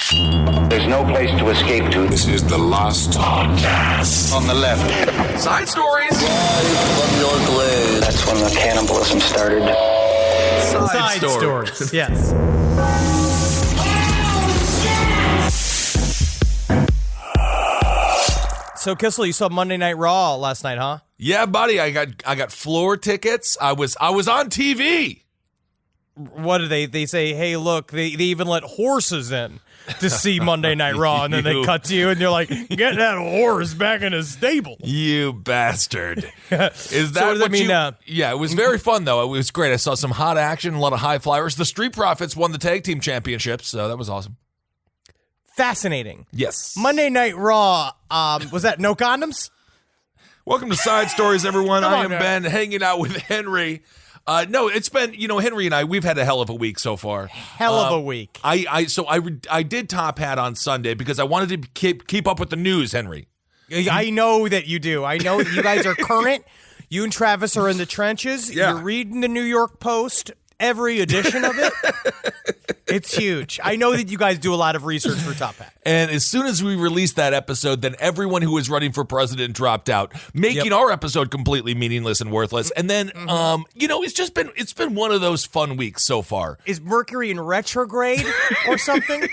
There's no place to escape to. This is the last podcast. On the left. Side stories. From your glade. That's when the cannibalism started. Side stories. Yes. So, Kissel, you saw Monday Night Raw last night, huh? Yeah, buddy. I got floor tickets. I was on TV. What do they say? Hey, look, they even let horses in to see Monday Night Raw, and then they cut to you, and you're like, get that horse back in his stable. You bastard. Is that so what does what that mean? Yeah, it was very fun, though. It was great. I saw some hot action, a lot of high flyers. The Street Profits won the tag team championships, so that was awesome. Fascinating. Yes. Monday Night Raw, was that no condoms? Welcome to Side Stories, everyone. Come I on, am man. Ben, hanging out with Henry. No, it's been, Henry and I, we've had a hell of a week so far. Hell of a week. I did Top Hat on Sunday because I wanted to keep up with the news, Henry. I know that you do. I know that you guys are current. You and Travis are in the trenches. Yeah. You're reading the New York Post, every edition of it. It's huge. I know that you guys do a lot of research for Top Hat. And as soon as we released that episode, then everyone who was running for president dropped out, making our episode completely meaningless and worthless. And then, it's been one of those fun weeks so far. Is Mercury in retrograde or something?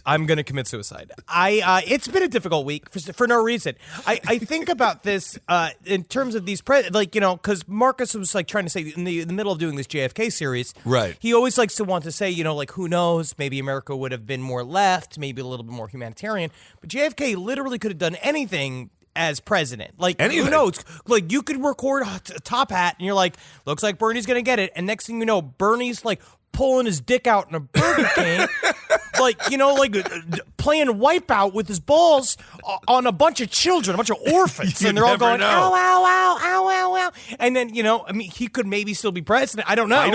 I'm going to commit suicide. It's been a difficult week for no reason. I think about this in terms of these, because Marcus was like trying to say in the middle of doing this JFK series, right? He always likes to want to say, who knows? Maybe America would have been more left, maybe a little bit more humanitarian. But JFK literally could have done anything as president. Like, anything. Who knows? Like, you could record a Top Hat, and you're like, looks like Bernie's going to get it. And next thing you know, Bernie's like pulling his dick out in a Burger King. Playing Wipeout with his balls on a bunch of children, a bunch of orphans, and they're all going, ow, ow, ow, ow, ow, ow. And then, he could maybe still be president. I don't know. I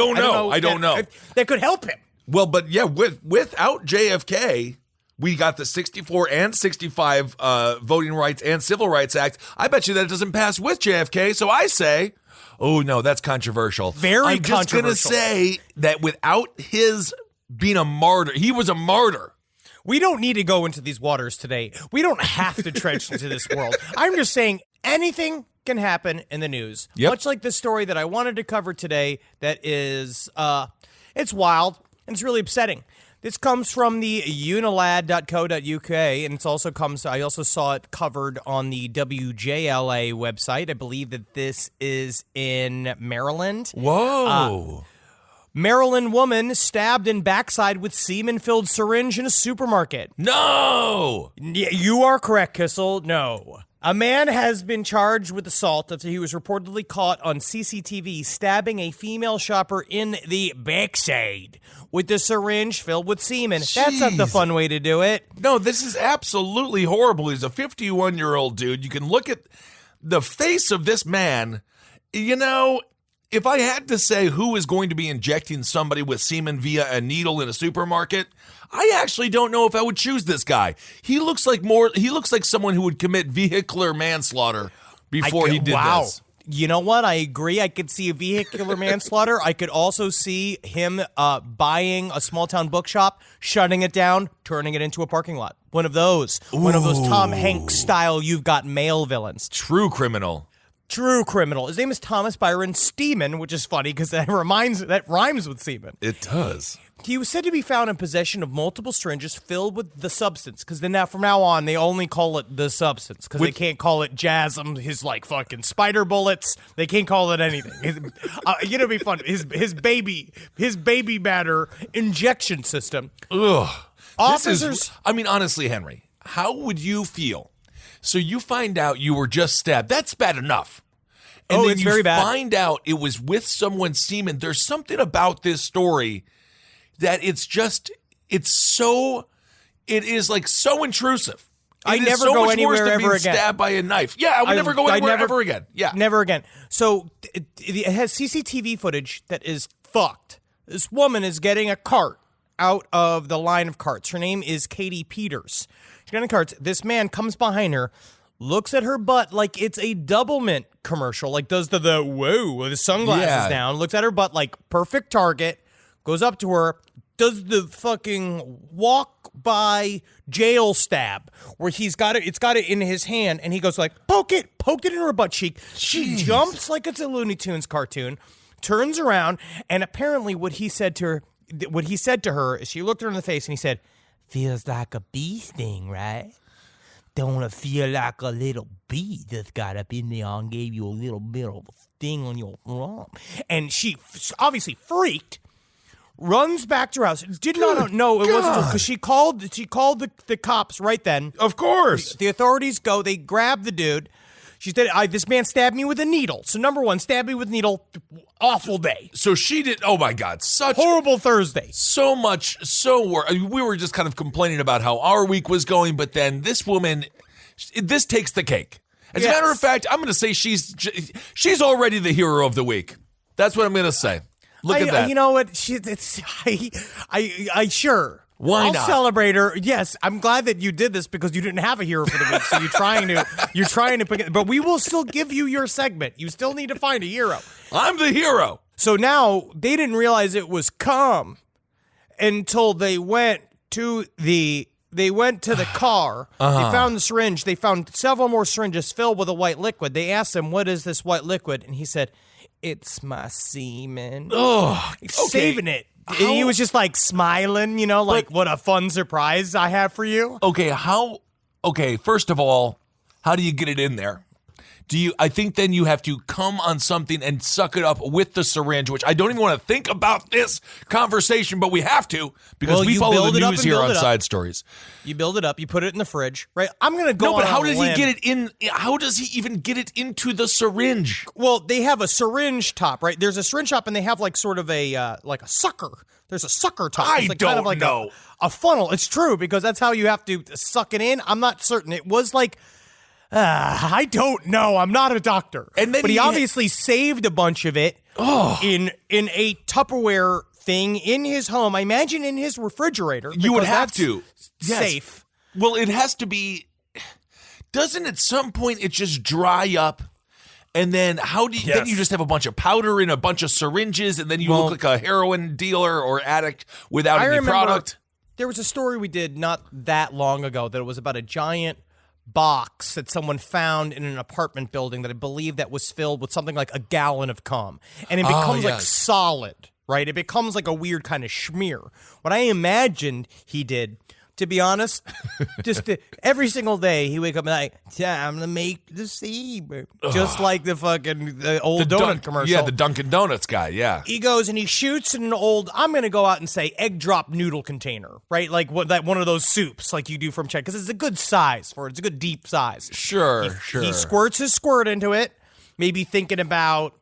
don't know. That could help him. Well, but yeah, without JFK, we got the 64 and 65 Voting Rights and Civil Rights Act. I bet you that it doesn't pass with JFK, so I say, oh, no, that's controversial. Very controversial. I'm just going to say that without his being a martyr, he was a martyr. We don't need to go into these waters today. We don't have to trench into this world. I'm just saying anything can happen in the news. Yep. Much like the story that I wanted to cover today that is, it's wild and it's really upsetting. This comes from the unilad.co.uk, and it also I also saw it covered on the WJLA website. I believe that this is in Maryland. Whoa. Maryland woman stabbed in backside with semen-filled syringe in a supermarket. No! Yeah, you are correct, Kissel. No. A man has been charged with assault after he was reportedly caught on CCTV stabbing a female shopper in the backside with the syringe filled with semen. Jeez. That's not the fun way to do it. No, this is absolutely horrible. He's a 51-year-old dude. You can look at the face of this man. If I had to say who is going to be injecting somebody with semen via a needle in a supermarket, I actually don't know if I would choose this guy. He looks like someone who would commit vehicular manslaughter before he did this. You know what? I agree. I could see a vehicular manslaughter. I could also see him buying a small town bookshop, shutting it down, turning it into a parking lot. One of those. Ooh. One of those Tom Hanks style you've got mail villains. True criminal. His name is Thomas Byron Steeman, which is funny because that rhymes with semen. It does. He was said to be found in possession of multiple syringes filled with the substance, because then from now on they only call it the substance, because they can't call it Jasm, his fucking spider bullets. They can't call it anything. It'd be fun. His baby batter injection system. Ugh. Officers. Honestly, Henry, how would you feel? So you find out you were just stabbed. That's bad enough. And then it's very bad. Find out it was with someone's semen. There's something about this story that it is so intrusive. I never go anywhere ever again. Stabbed by a knife. Yeah, I would never go anywhere ever again. Yeah, never again. So it has CCTV footage that is fucked. This woman is getting a cart out of the line of carts. Her name is Katie Peters. She's getting carts. This man comes behind her, looks at her butt like it's a Doublemint commercial, like does the whoa with his sunglasses down, looks at her butt like perfect target, goes up to her, does the fucking walk by jail stab, where it's got it in his hand, and he goes like, poked it in her butt cheek. She jumps like it's a Looney Tunes cartoon, turns around, and apparently what he said to her is she looked her in the face and he said, "Feels like a bee sting, right? Don't it feel like a little bee just got up in there and gave you a little bit of a sting on your arm?" And she obviously freaked, runs back to her house. Did not know it wasn't because she called the cops right then. Of course. The authorities go, they grab the dude. She said, "This man stabbed me with a needle." So number one, stabbed me with a needle. Awful day. So she did. Oh my God. Such horrible Thursday. So much. We were just kind of complaining about how our week was going, but then this woman, this takes the cake. As a matter of fact, I'm going to say she's already the hero of the week. That's what I'm going to say. Look at that. You know what? I sure. Why I'll not? Celebrate her. Yes, I'm glad that you did this because you didn't have a hero for the week, so you're trying to pick it. But we will still give you your segment. You still need to find a hero. I'm the hero. So now they didn't realize it was cum until they went to the car. They found the syringe. They found several more syringes filled with a white liquid. They asked him, "What is this white liquid?" And he said, "It's my semen." Oh, saving it. He was just like smiling, like, what a fun surprise I have for you. Okay, first of all, how do you get it in there? I think then you have to come on something and suck it up with the syringe, which I don't even want to think about this conversation, but we have to because we follow the news here on Side Stories. You build it up, you put it in the fridge, right? I'm going to go. No, but how did he get it in? How does he even get it into the syringe? Well, they have a syringe top, right? There's a syringe top, and they have like sort of a like a sucker. There's a sucker top. I like don't kind of like know. A funnel. It's true because that's how you have to suck it in. I'm not certain. It was like. I don't know. I'm not a doctor. But he obviously saved a bunch of it in a Tupperware thing in his home. I imagine in his refrigerator. You would have to. Safe. Yes. Well, it has to be. Doesn't at some point it just dry up? And then then you just have a bunch of powder in a bunch of syringes, and then you look like a heroin dealer or addict without any product. There was a story we did not that long ago that it was about a giant box that someone found in an apartment building that I believe that was filled with something like a gallon of cum. And it becomes like solid, right? It becomes like a weird kind of schmear. What I imagined he did, to be honest, every single day he wake up and like, time to make the semen. Just like the old donut commercial. Yeah, the Dunkin' Donuts guy, yeah. He goes and he shoots in an old, I'm going to go out and say egg drop noodle container, right? Like one of those soups like you do from China, because it's a good size for it. It's a good deep size. Sure. He squirts his squirt into it, maybe thinking about,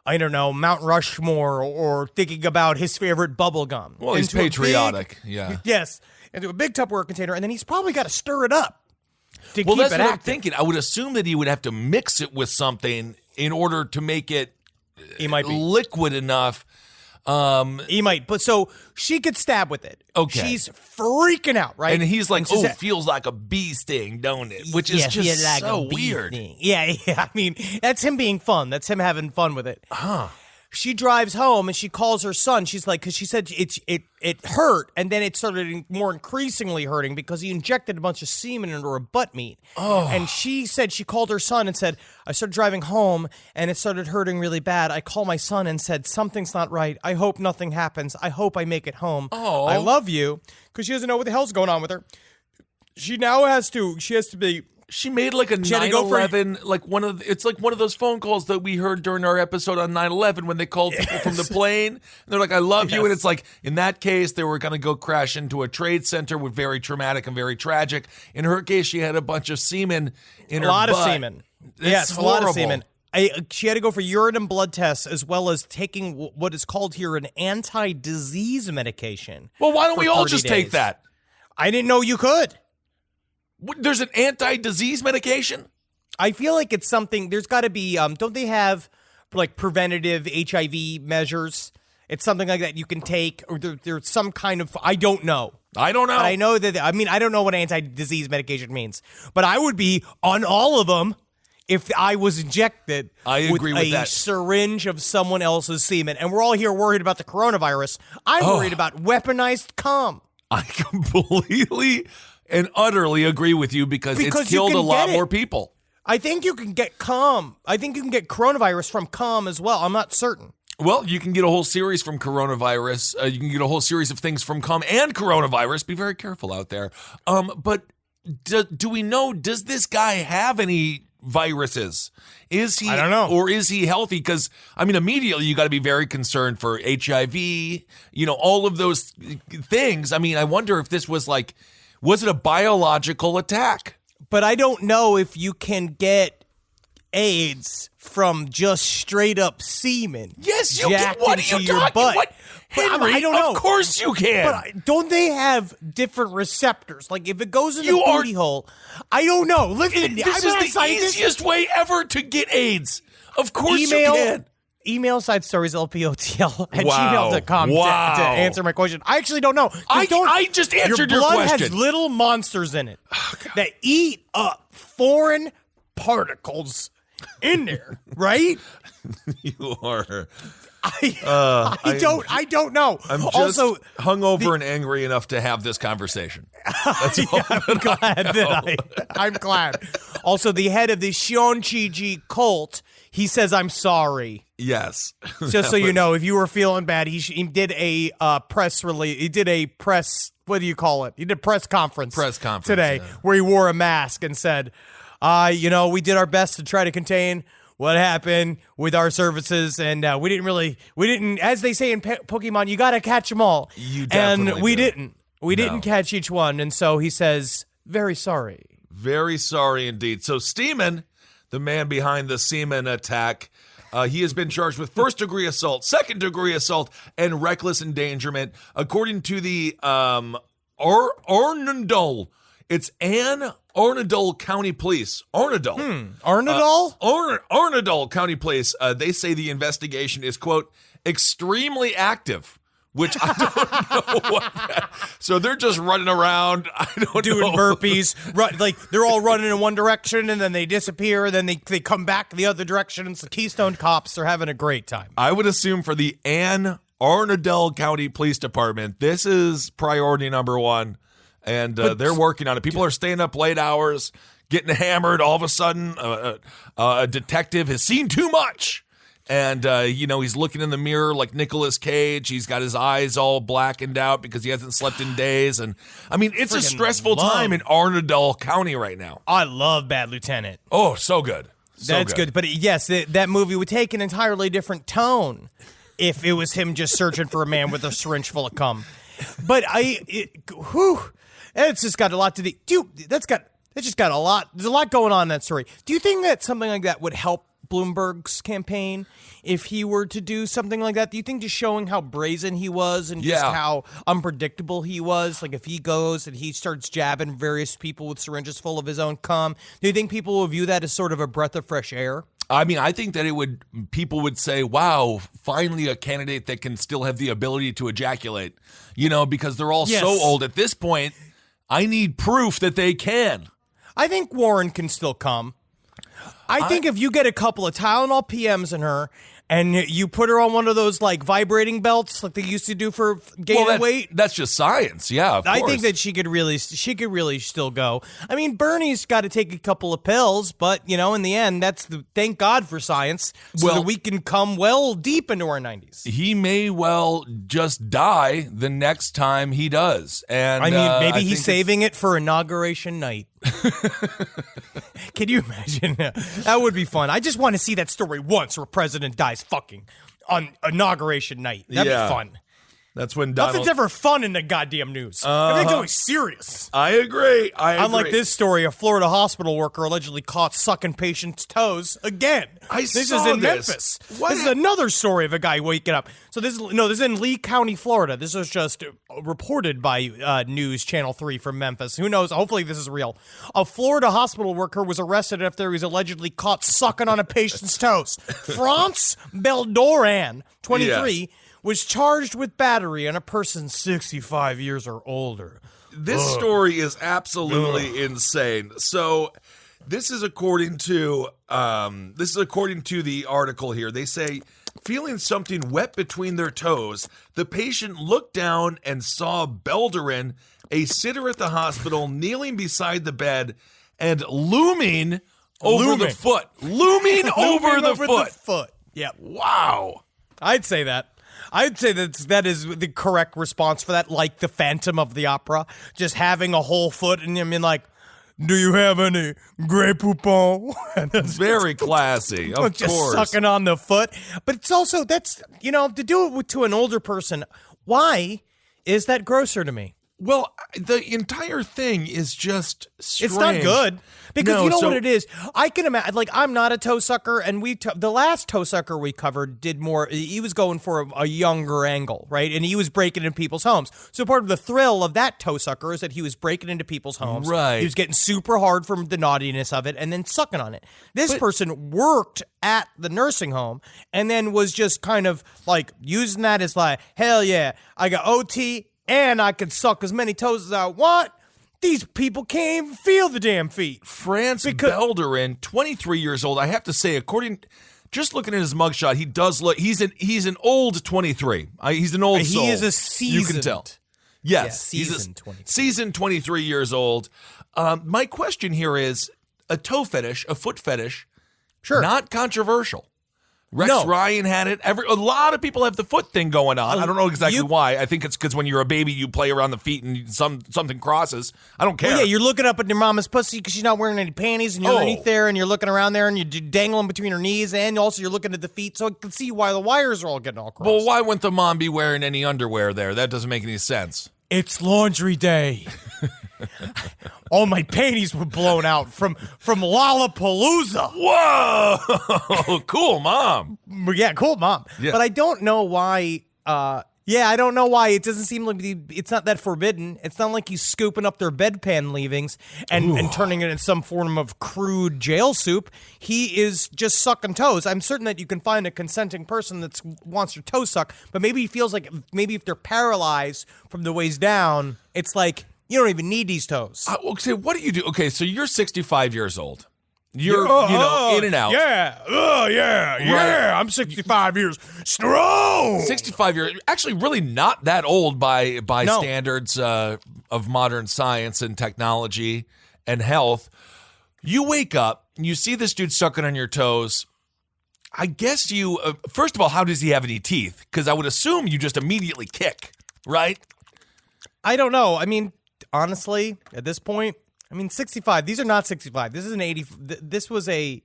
I don't know, Mount Rushmore or thinking about his favorite bubble gum. Well, he's patriotic, yeah. Yes. Into a big Tupperware container, and then he's probably got to stir it up to keep it that's what active. I'm thinking. I would assume that he would have to mix it with something in order to make it liquid enough. He might. But so she gets stabbed with it. Okay. She's freaking out, right? And he's like, it feels like a bee sting, don't it? Which is just like so weird. Yeah. I mean, that's him being fun. That's him having fun with it. She drives home and she calls her son. She's like, because she said it hurt, and then it started more increasingly hurting because he injected a bunch of semen into her butt meat. And she said she called her son and said, I started driving home and it started hurting really bad. I called my son and said, something's not right. I hope nothing happens. I hope I make it home. I love you, because she doesn't know what the hell's going on with her. She now has to be. She made like a 9/11, it's like one of those phone calls that we heard during our episode on 9/11 when they called people from the plane. And they're like, I love you. And it's like, in that case, they were going to go crash into a trade center with very traumatic and very tragic. In her case, she had a bunch of semen in her butt. A lot of semen. Yes, horrible. A lot of semen. She had to go for urine and blood tests as well as taking what is called here an anti-disease medication. Well, why don't we all just take that? I didn't know you could. There's an anti-disease medication? I feel like it's something, there's got to be, don't they have like preventative HIV measures? It's something like that you can take, or there's some kind of, I don't know. I don't know. But I know that, I don't know what anti-disease medication means, but I would be on all of them if I was injected with a syringe of someone else's semen. And we're all here worried about the coronavirus. I'm worried about weaponized cum. I completely and utterly agree with you because it's you killed can a lot get it. more people. I think you can get I think you can get coronavirus from cum as well. I'm not certain. Well, you can get a whole series from coronavirus. You can get a whole series of things from cum and coronavirus. Be very careful out there. But do we know, does this guy have any viruses? Is he? I don't know. Or is he healthy? Because, I mean, immediately you got to be very concerned for HIV, all of those things. I mean, I wonder if this was was it a biological attack? But I don't know if you can get AIDS from just straight up semen. Yes, you can. jacked What are into you your talking butt. about? Henry, I don't know. Of course you can. But don't they have different receptors? Like if it goes in the booty hole, I don't know. Listen, This I'm is not a the scientist. easiest way ever to get AIDS. Of course you can. Email side stories lpotl at Wow. gmail.com Wow. to answer my question. I actually don't know. I just answered your blood question. has little monsters in it that eat up foreign particles in there, right? You are. I don't know. I'm just also hungover and angry enough to have this conversation. That's all I'm glad. Also, the head of the Shionchiji cult, he says, "I'm sorry." Yes. Just so you know, if you were feeling bad, he did a press release. He did a press. What do you call it? He did a press conference today yeah. where he wore a mask and said, we did our best to try to contain what happened with our services, and we didn't, as they say in Pokemon, you got to catch them all. You definitely and we did. didn't. We didn't catch each one, and so he says, very sorry. Very sorry indeed. So Steeman, the man behind the semen attack, he has been charged with first-degree assault, second-degree assault, and reckless endangerment. According to the Arundel, it's Arundel County Police. Arundel. Arundel? Arundel County Police. They say the investigation is, quote, extremely active. Which I don't know what that, so they're just running around. I don't doing know. burpees, like they're all running in one direction and then they disappear, then they come back the other direction. And it's the Keystone Cops are having a great time. I would assume for the Arundel County Police Department, this is priority number one, and they're working on it. People are staying up late hours, getting hammered. All of a sudden, a detective has seen too much. And, he's looking in the mirror like Nicolas Cage. He's got his eyes all blackened out because he hasn't slept in days. And, I mean, it's a stressful time in Arundel County right now. I love Bad Lieutenant. Oh, so good. That's good. But, yes, that movie would take an entirely different tone if it was him just searching for a man with a syringe full of cum. But it's just got a lot to do. Dude, it's just got a lot. There's a lot going on in that story. Do you think that something like that would help Bloomberg's campaign if he were to do something like that? Do you think just showing how brazen he was and just how unpredictable he was, like if he goes and he starts jabbing various people with syringes full of his own cum, do you think people will view that as sort of a breath of fresh air? I mean, I think that people would say, wow, finally a candidate that can still have the ability to ejaculate, because they're all so old at this point. I need proof that they can. I think Warren can still come. I think if you get a couple of Tylenol PMs in her and you put her on one of those like vibrating belts like they used to do for gaining weight. That's just science. Yeah, of course. I think that she could really still go. I mean, Bernie's got to take a couple of pills, but in the end, thank God for science so that we can come well deep into our 90s. He may well just die the next time he does. And I mean, maybe he's saving it for inauguration night. Can you imagine? That would be fun. I just want to see that story once where a president dies fucking on inauguration night. That'd be fun. That's when Donald... Nothing's ever fun in the goddamn news. Everything's always serious. I agree. Unlike this story, a Florida hospital worker allegedly caught sucking patients' toes again. This is in Memphis. This is another story of a guy waking up. So this is in Lee County, Florida. This was just reported by News Channel 3 from Memphis. Who knows? Hopefully this is real. A Florida hospital worker was arrested after he was allegedly caught sucking on a patient's toes. France Beldoran, 23, was charged with battery on a person 65 years or older. This story is absolutely insane. So this is according to the article here. They say feeling something wet between their toes, the patient looked down and saw Belderin, a sitter at the hospital, kneeling beside the bed and looming over the foot. Looming over the foot. Yeah. Wow. I'd say that. I'd say that is the correct response for that, like the Phantom of the Opera, just having a whole foot and I mean, like, do you have any Grey Poupon? Very classy, of just course. Sucking on the foot. But it's also, that's, to do it to an older person, why is that grosser to me? Well, the entire thing is just strange. It's not good. Because No, you know so- what it is? I can imagine, like, I'm not a toe sucker, and the last toe sucker we covered did more, he was going for a younger angle, right? And he was breaking into people's homes. So part of the thrill of that toe sucker is that he was breaking into people's homes. Right. He was getting super hard from the naughtiness of it and then sucking on it. This person worked at the nursing home and then was just kind of, like, using that as, like, hell yeah, I got OT and I can suck as many toes as I want. These people can't even feel the damn feet. France Belderin, 23 years old. I have to say, just looking at his mugshot, he does look. He's an old 23. He's an old soul. He is a seasoned. You can tell. Yes, Yeah, he's seasoned 23. Seasoned 23 years old. My question here is: a toe fetish, a foot fetish, Sure. not controversial. Rex No. Ryan had it. A lot of people have the foot thing going on. I don't know exactly You- why. I think it's because when you're a baby, you play around the feet and something crosses. I don't care. Well, yeah, you're looking up at your mama's pussy because she's not wearing any panties, and you're underneath there, and you're looking around there, and you're dangling between her knees, and also you're looking at the feet, so I can see why the wires are all getting all crossed. Well, why wouldn't the mom be wearing any underwear there? That doesn't make any sense. It's laundry day. All my panties were blown out from Lollapalooza. Whoa! Cool, mom. Yeah, cool, mom. Yeah. But I don't know why. I don't know why it doesn't seem like it's not that forbidden. It's not like he's scooping up their bedpan leavings and turning it into some form of crude jail soup. He is just sucking toes. I'm certain that you can find a consenting person that wants your toe suck, but maybe he feels like maybe if they're paralyzed from the waist down, it's like you don't even need these toes. Okay, what do you do? Okay, so you're 65 years old. You're, in and out. Yeah. I'm 65 years strong. 65 years, actually really not that old by No. standards of modern science and technology and health. You wake up, you see this dude sucking on your toes. I guess you, first of all, how does he have any teeth? Because I would assume you just immediately kick, right? I don't know. I mean, honestly, at this point, 65. These are not 65. This is an 80. This was I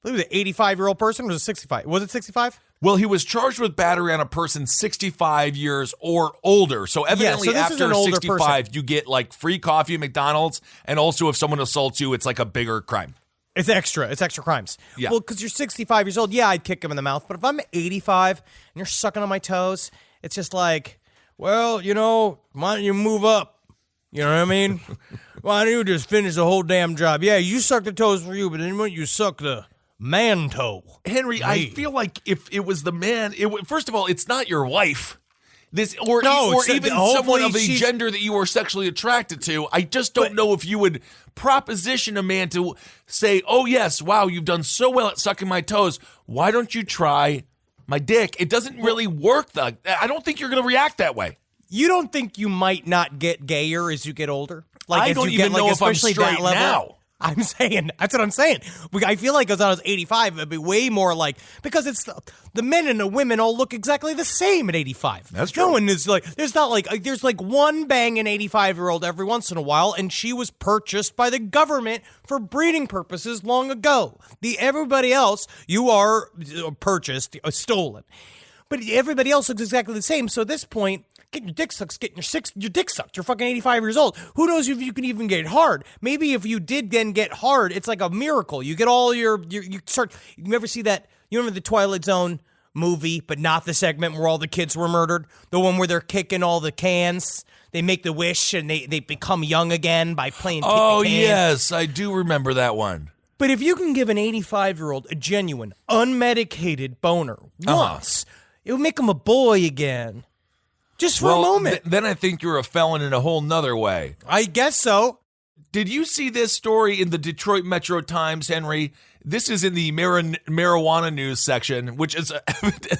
believe it was an 85-year-old person. Or was it 65? Was it 65? Well, he was charged with battery on a person 65 years or older. So evidently so this is after an older 65, person. you get like free coffee at McDonald's. And also if someone assaults you, it's like a bigger crime. It's extra. It's extra crimes. Yeah. Well, because you're 65 years old, yeah, I'd kick him in the mouth. But if I'm 85 and you're sucking on my toes, it's just like, well, why don't you move up? You know what I mean? Why don't you just finish the whole damn job? Yeah, you suck the toes for you, but then when you suck the man toe. Henry, I feel like if it was the man, first of all, it's not your wife. Or even someone of a gender that you are sexually attracted to. I just don't know if you would proposition a man to say, oh, yes, wow, you've done so well at sucking my toes. Why don't you try my dick? It doesn't really work. I don't think you're going to react that way. You don't think you might not get gayer as you get older? I as don't you even get, know if I'm especially straight that level? now. I'm saying, that's what I'm saying. I feel like as I was 85, it'd be way more like, because it's the men and the women all look exactly the same at 85. That's true. No one is like, there's like one banging 85-year-old every once in a while, and she was purchased by the government for breeding purposes long ago. Everybody else, you are purchased, stolen. But everybody else looks exactly the same. So at this point, getting your dick sucked, your dick sucked. You're fucking 85 years old. Who knows if you can even get hard? Maybe if you did then get hard, it's like a miracle. You get all you start. You ever see that? You remember the Twilight Zone movie, but not the segment where all the kids were murdered? The one where they're kicking all the cans. They make the wish and they become young again by playing kick the can. Yes, I do remember that one. But if you can give an 85-year-old a genuine, unmedicated boner once, it would make him a boy again. Just for a moment. Then I think you're a felon in a whole nother way. I guess so. Did you see this story in the Detroit Metro Times, Henry? This is in the marijuana news section, which is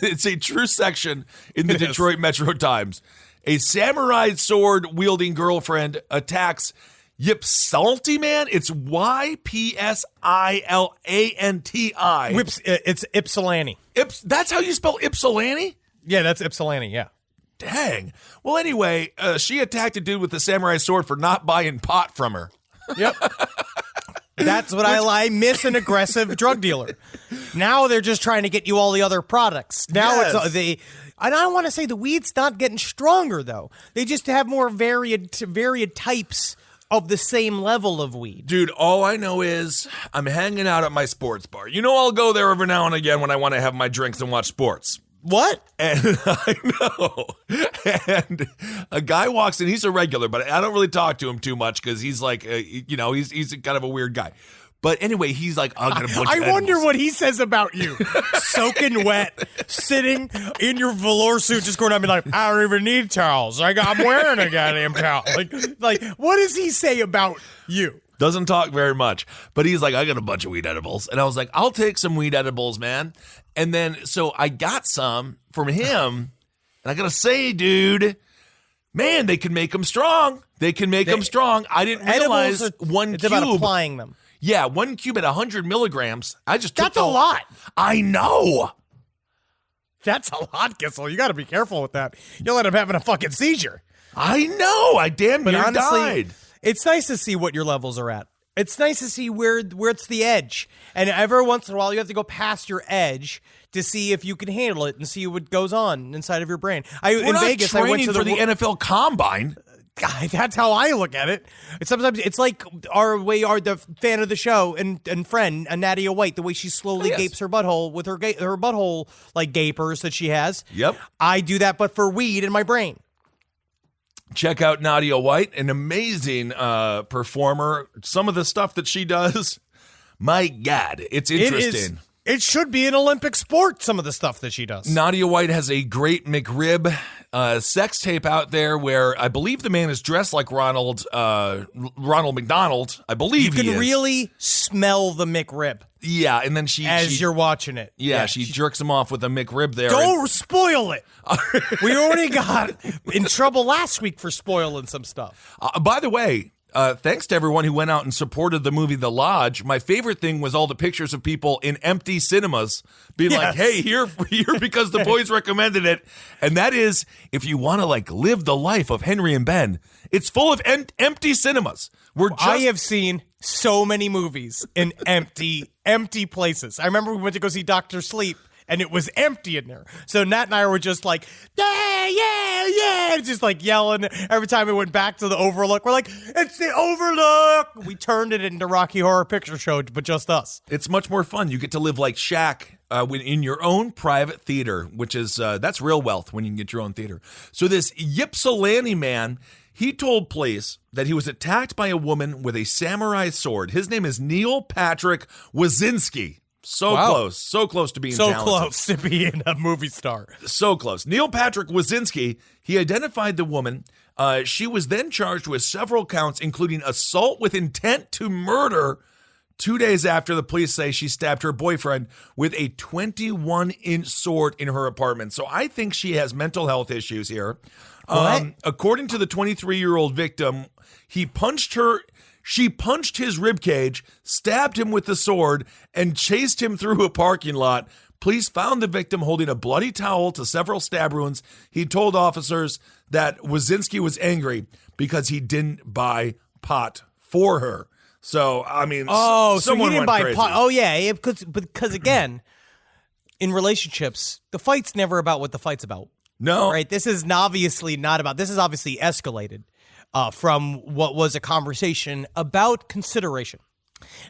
it's a true section in the Detroit Metro Times. A samurai sword-wielding girlfriend attacks Ypsilanti man. It's Ypsilanti. It's Ypsilanti. That's how you spell Ypsilanti? Yeah, that's Ypsilanti, yeah. Dang. Well, anyway, she attacked a dude with a samurai sword for not buying pot from her. Yep. That's what I miss an aggressive drug dealer. Now they're just trying to get you all the other products. Now and I want to say the weed's not getting stronger though. They just have more varied types of the same level of weed. Dude, all I know is I'm hanging out at my sports bar. You know, I'll go there every now and again when I want to have my drinks and watch sports. What? And I know. And a guy walks in. He's a regular, but I don't really talk to him too much because he's like, he's kind of a weird guy. But anyway, he's like, I got a bunch of I wonder edibles. what he says about you. Soaking wet, sitting in your velour suit, just going up and like, I don't even need towels. I'm wearing a goddamn towel. Like, what does he say about you? Doesn't talk very much, but he's like, I got a bunch of weed edibles. And I was like, I'll take some weed edibles, man. And then, so I got some from him. And I got to say, dude, man, they can make them strong. They can make them strong. I didn't realize one it's cube. about applying them. Yeah, 1 cube at 100 milligrams. I just took That's a lot. I know. That's a lot, Kissel. You got to be careful with that. You'll end up having a fucking seizure. I know. I damn near died. It's nice to see what your levels are at. It's nice to see where it's the edge. And every once in a while, you have to go past your edge to see if you can handle it and see what goes on inside of your brain. We're not training for the NFL Combine. God, that's how I look at it. Sometimes it's like the fan of the show and friend, Nadia White, the way she slowly gapes her butthole with her butthole like gapers that she has. Yep. I do that, but for weed in my brain. Check out Nadia White, an amazing performer. Some of the stuff that she does, my God, it's interesting. It should be an Olympic sport, some of the stuff that she does. Nadia White has a great McRib sex tape out there where I believe the man is dressed like Ronald McDonald. I believe you can really smell the McRib. Yeah, and then you're watching it. Yeah, she jerks him off with a McRib there. Don't spoil it. We already got in trouble last week for spoiling some stuff. By the way, thanks to everyone who went out and supported the movie The Lodge. My favorite thing was all the pictures of people in empty cinemas being like, hey, here because the boys recommended it. And that is, if you want to like live the life of Henry and Ben, it's full of empty cinemas. I have seen so many movies in empty places. I remember we went to go see Dr. Sleep, and it was empty in there. So Nat and I were just like, yeah, just like yelling. Every time we went back to the Overlook, we're like, it's the Overlook. We turned it into Rocky Horror Picture Show, but just us. It's much more fun. You get to live like Shaq in your own private theater, which is, that's real wealth when you can get your own theater. So this Ypsilanti man, he told police that he was attacked by a woman with a samurai sword. His name is Neil Patrick Wazinski. So close to being talented. So close to being a movie star. So close. Neil Patrick Wazinski, he identified the woman. She was then charged with several counts, including assault with intent to murder, 2 days after the police say she stabbed her boyfriend with a 21-inch sword in her apartment. So I think she has mental health issues here. According to the 23-year-old victim, she punched his ribcage, stabbed him with the sword, and chased him through a parking lot. Police found the victim holding a bloody towel to several stab wounds. He told officers that Wazinski was angry because he didn't buy pot for her. So, I mean, so he didn't buy crazy. pot. Oh, yeah, because again, in relationships, the fight's never about what the fight's about. No. Right? This is obviously not about, this is obviously escalated from what was a conversation about consideration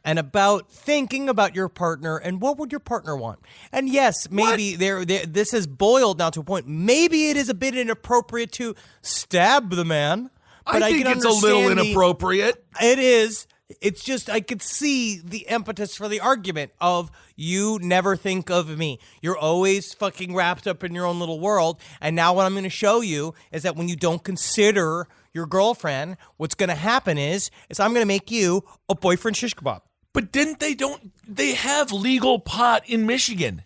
and about thinking about your partner and what would your partner want. And yes, maybe this has boiled now to a point. Maybe it is a bit inappropriate to stab the man. But I think it's a little inappropriate. It is. It's just, I could see the impetus for the argument of you never think of me. You're always fucking wrapped up in your own little world. And now what I'm going to show you is that when you don't consider your girlfriend, what's going to happen is I'm going to make you a boyfriend shish kebab. But they have legal pot in Michigan.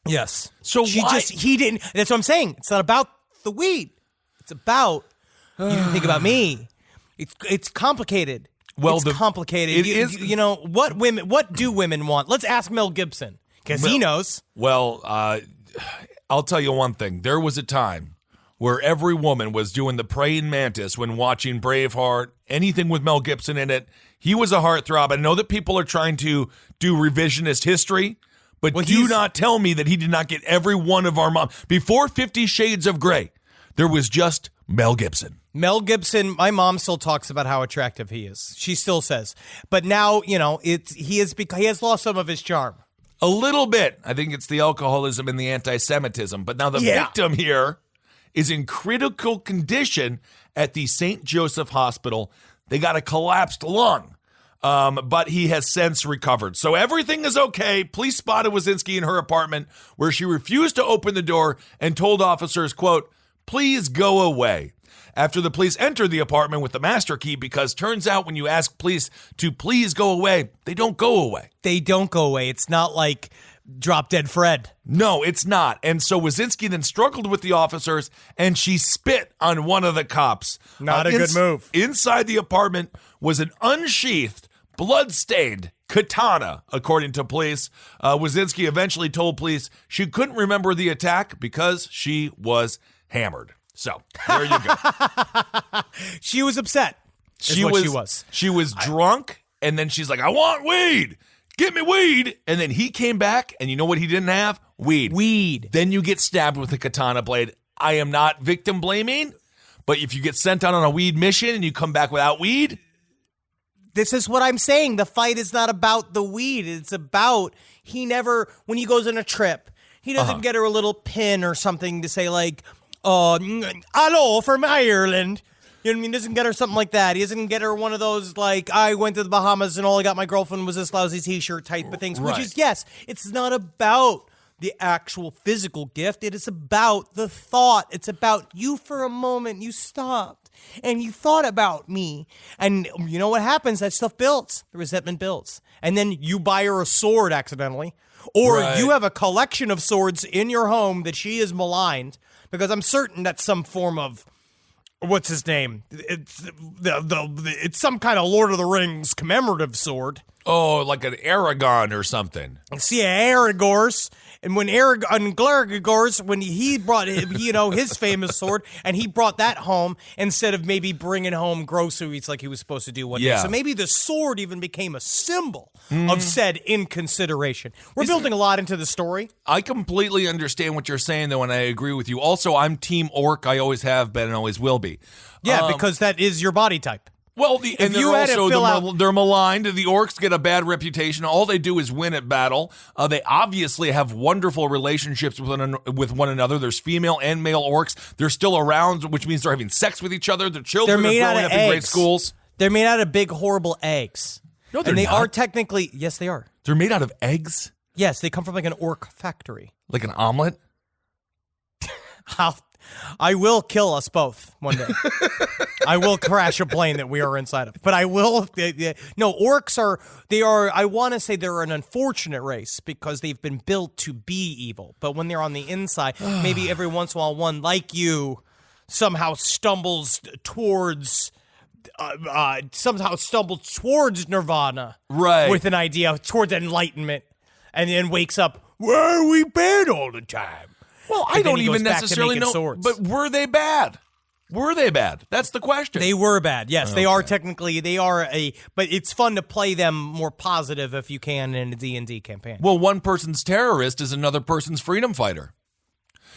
Yes. So he didn't. That's what I'm saying. It's not about the weed. It's about, you didn't think about me. It's complicated. Well, it's complicated. It is. You know, what do women want? Let's ask Mel Gibson, because he knows. Well, I'll tell you one thing. There was a time where every woman was doing the praying mantis when watching Braveheart, anything with Mel Gibson in it. He was a heartthrob. I know that people are trying to do revisionist history, but do not tell me that he did not get every one of our moms. Before 50 Shades of Grey, there was just Mel Gibson. Mel Gibson, my mom still talks about how attractive he is. She still says. But now, he has lost some of his charm. A little bit. I think it's the alcoholism and the anti-Semitism. But now the victim here is in critical condition at the St. Joseph Hospital. They got a collapsed lung, but he has since recovered. So everything is okay. Police spotted Wazinski in her apartment where she refused to open the door and told officers, quote, "Please go away." After the police entered the apartment with the master key, because turns out when you ask police to please go away, they don't go away. They don't go away. It's not like Drop Dead Fred. No, it's not. And so Wazinski then struggled with the officers, and she spit on one of the cops. Not a good move. Inside the apartment was an unsheathed, blood-stained katana, according to police. Wazinski eventually told police she couldn't remember the attack because she was hammered. So, there you go. She was upset. She was drunk, and then she's like, "I want weed. Get me weed." And then he came back, and you know what he didn't have? Weed. Then you get stabbed with a katana blade. I am not victim blaming, but if you get sent out on a weed mission and you come back without weed. This is what I'm saying. The fight is not about the weed. It's about when he goes on a trip, he doesn't get her a little pin or something to say like, hello from Ireland. You know what I mean? He doesn't get her something like that. He doesn't get her one of those, like, I went to the Bahamas and all I got my girlfriend was this lousy t-shirt type of things. Right. Which is, yes, it's not about the actual physical gift. It is about the thought. It's about you for a moment. You stopped and you thought about me. And you know what happens? That stuff builds. The resentment builds. And then you buy her a sword accidentally. Or you have a collection of swords in your home that she is maligned. Because I'm certain that's some form of, what's his name? It's some kind of Lord of the Rings commemorative sword. Oh, like an Aragon or something. See, Aragorn's. And when Glaragor's, when he brought his famous sword, and he brought that home instead of maybe bringing home groceries like he was supposed to do one day. So maybe the sword even became a symbol of said inconsideration. We're building a lot into the story. I completely understand what you're saying, though, and I agree with you. Also, I'm team orc. I always have been and always will be. Yeah, because that is your body type. Well, they're maligned. The orcs get a bad reputation. All they do is win at battle. They obviously have wonderful relationships with one another. There's female and male orcs. They're still around, which means they're having sex with each other. Their children are growing up in great schools. They're made out of big, horrible eggs. No, they're not. And they not. are technically, yes, they are. They're made out of eggs? Yes, they come from like an orc factory. Like an omelet? I will kill us both one day. I will crash a plane that we are inside of. But I will. No, orcs I want to say they're an unfortunate race because they've been built to be evil. But when they're on the inside, maybe every once in a while one like you somehow stumbles towards nirvana. Right. With an idea towards enlightenment. And then wakes up, why are we bad all the time? Well, I don't even necessarily know, swords. But were they bad? Were they bad? That's the question. They were bad. Yes, They are technically, but it's fun to play them more positive if you can in a D&D campaign. Well, one person's terrorist is another person's freedom fighter.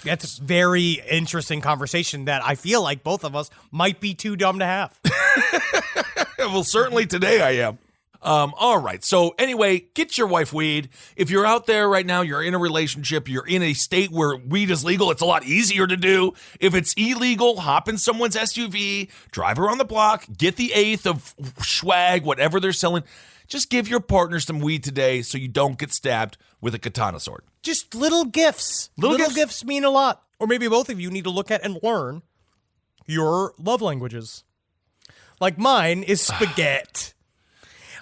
That's a very interesting conversation that I feel like both of us might be too dumb to have. Well, certainly today I am. All right. So anyway, get your wife weed. If you're out there right now, you're in a relationship, you're in a state where weed is legal, it's a lot easier to do. If it's illegal, hop in someone's SUV, drive around the block, get the eighth of swag, whatever they're selling. Just give your partner some weed today so you don't get stabbed with a katana sword. Just little gifts. Little gifts mean a lot. Or maybe both of you need to look at and learn your love languages. Like mine is spaghetti.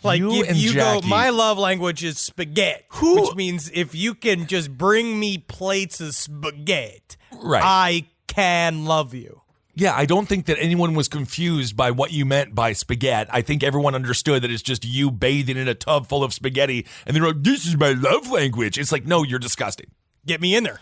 Like You if and you Jackie. go, my love language is spaghetti, which means if you can just bring me plates of spaghetti, Right. I can love you. Yeah, I don't think that anyone was confused by what you meant by spaghetti. I think everyone understood that it's just you bathing in a tub full of spaghetti, and they're like, this is my love language. It's like, no, you're disgusting. Get me in there.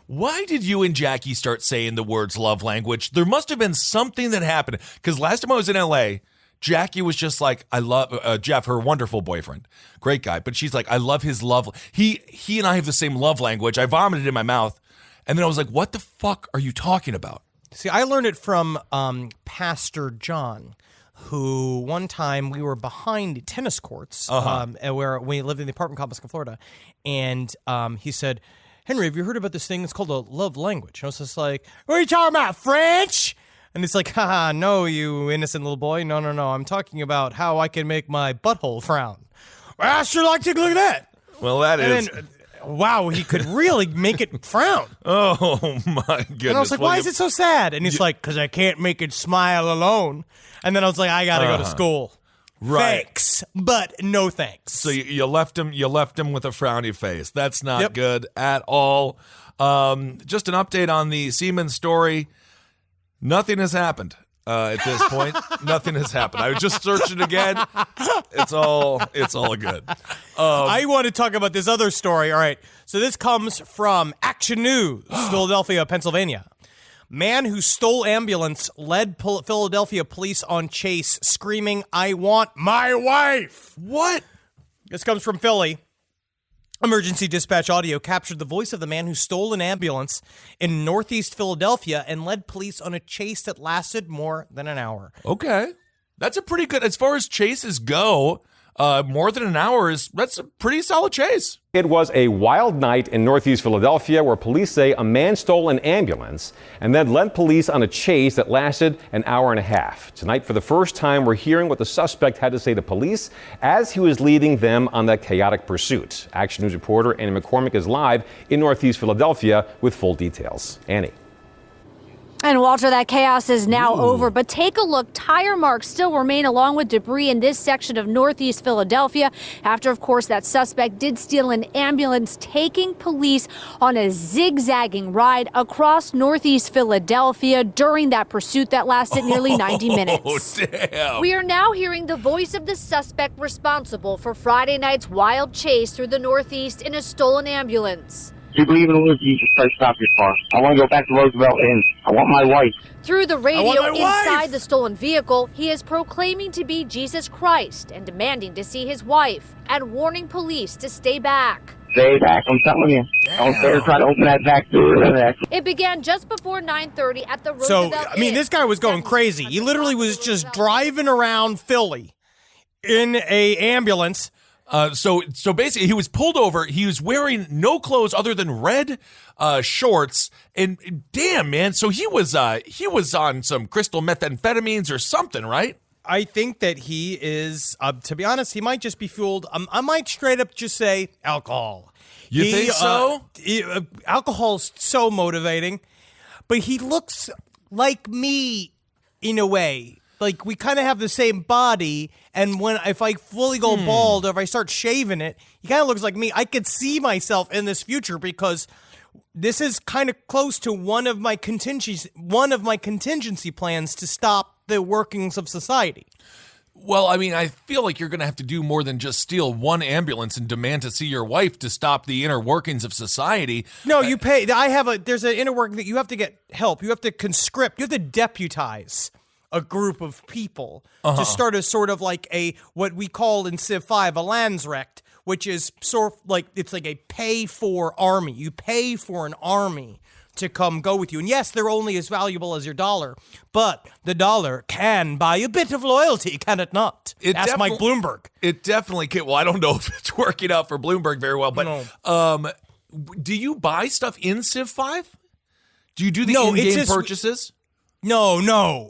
Why did you and Jackie start saying the words love language? There must have been something that happened, because last time I was in LA, Jackie was just like, I love Jeff, her wonderful boyfriend, great guy, but she's like, I love his love. He and I have the same love language. I vomited in my mouth, and then I was like, what the fuck are you talking about? See, I learned it from Pastor John, who one time we were behind tennis courts where we lived in the apartment complex in Florida, and he said, Henry, have you heard about this thing? It's called a love language. And I was just like, what are you talking about, French? And it's like, haha, no, you innocent little boy. No. I'm talking about how I can make my butthole frown. Well, I sure like to look at that. Well, that is... And then, wow, he could really make it frown. Oh, my goodness. And I was like, why is it so sad? And he's like, because I can't make it smile alone. And then I was like, I got to go to school. Right. Thanks, but no thanks. So you left him with a frowny face. That's not good at all. Just an update on the semen story. Nothing has happened at this point. Nothing has happened. I was just searching again. It's all good. I want to talk about this other story. All right. So this comes from Action News, Philadelphia, Pennsylvania. Man who stole ambulance led Philadelphia police on chase, screaming, I want my wife. What? This comes from Philly. Emergency dispatch audio captured the voice of the man who stole an ambulance in northeast Philadelphia and led police on a chase that lasted more than an hour. Okay. That's a pretty good, as far as chases go, more than an hour that's a pretty solid chase. It was a wild night in northeast Philadelphia where police say a man stole an ambulance and then led police on a chase that lasted an hour and a half. Tonight, for the first time, we're hearing what the suspect had to say to police as he was leading them on that chaotic pursuit. Action News reporter Annie McCormick is live in northeast Philadelphia with full details. Annie. And Walter, that chaos is now over, but take a look. Tire marks still remain along with debris in this section of northeast Philadelphia after, of course, that suspect did steal an ambulance, taking police on a zigzagging ride across northeast Philadelphia during that pursuit that lasted nearly 90 minutes. Oh, damn. We are now hearing the voice of the suspect responsible for Friday night's wild chase through the northeast in a stolen ambulance. Do you believe in the Lord Jesus Christ? Stop your car. I want to go back to Roosevelt Inn. I want my wife. Through the radio want my inside wife! the stolen vehicle, he is proclaiming to be Jesus Christ and demanding to see his wife and warning police to stay back. Stay back, I'm telling you. Don't dare try to open that back door. It began just before 9:30 at the So, Roosevelt I mean, Inn. this guy was going crazy. He literally was just driving around Philly in a ambulance. So basically, he was pulled over. He was wearing no clothes other than red shorts. And damn, man, so he was on some crystal methamphetamines or something, right? I think that he is, to be honest, he might just be fueled. I might straight up just say alcohol. You think so? Alcohol's so motivating, but he looks like me in a way. Like, we kind of have the same body, and if I fully go bald or if I start shaving it, he kind of looks like me. I could see myself in this future because this is kind of close to one of my contingency plans to stop the workings of society. Well, I mean, I feel like you're going to have to do more than just steal one ambulance and demand to see your wife to stop the inner workings of society. No, you pay. There's an inner working that you have to get help. You have to conscript. You have to deputize a group of people to start a sort of like what we call in Civ 5 a Landsrecht, which is sort of like, it's like a pay for army. You pay for an army to come go with you. And yes, they're only as valuable as your dollar, but the dollar can buy a bit of loyalty, can it not? That's Mike Bloomberg. It definitely can. Well, I don't know if it's working out for Bloomberg very well, but do you buy stuff in Civ 5? Do you do the in-game purchases? No.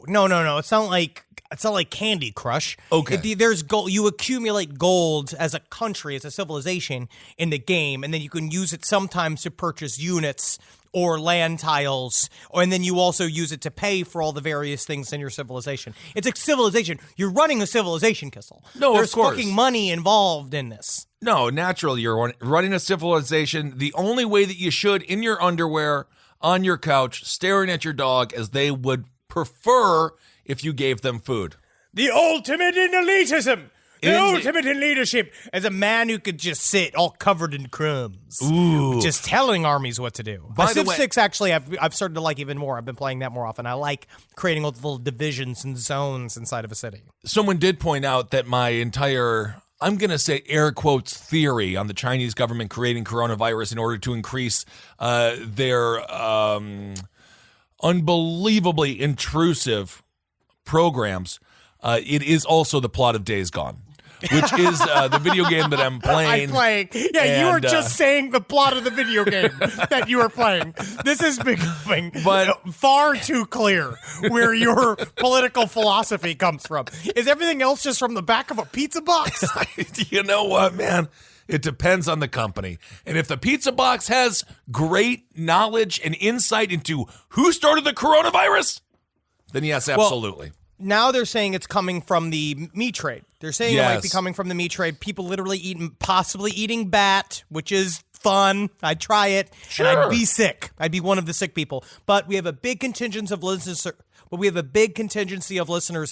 It's not like It's not like Candy Crush. Okay. There's gold. You accumulate gold as a country, as a civilization in the game, and then you can use it sometimes to purchase units or land tiles, and then you also use it to pay for all the various things in your civilization. It's a civilization. You're running a civilization, Kissel. No, There's of course. fucking money involved in this. No, naturally, you're running a civilization. The only way that you should, in your underwear, on your couch, staring at your dog, as they would prefer if you gave them food. The ultimate in elitism. The ultimate in leadership. As a man who could just sit all covered in crumbs. Ooh. Just telling armies what to do. By the Civ way- 6, actually, I've started to like even more. I've been playing that more often. I like creating all the little divisions and zones inside of a city. Someone did point out that my entire, I'm going to say air quotes, theory on the Chinese government creating coronavirus in order to increase their unbelievably intrusive programs, it is also the plot of Days Gone, which is the video game that I'm playing. Yeah, you were just saying the plot of the video game that you were playing. This is becoming far too clear where your political philosophy comes from. Is everything else just from the back of a pizza box? You know what, man? It depends on the company. And if the pizza box has great knowledge and insight into who started the coronavirus, then yes, absolutely. Now they're saying it's coming from the meat trade. They're saying it might be Yes. coming from the meat trade. People literally possibly eating bat, which is fun. I'd try it, and I'd be sick. I'd be one of the sick people. But we have a big contingency of listeners.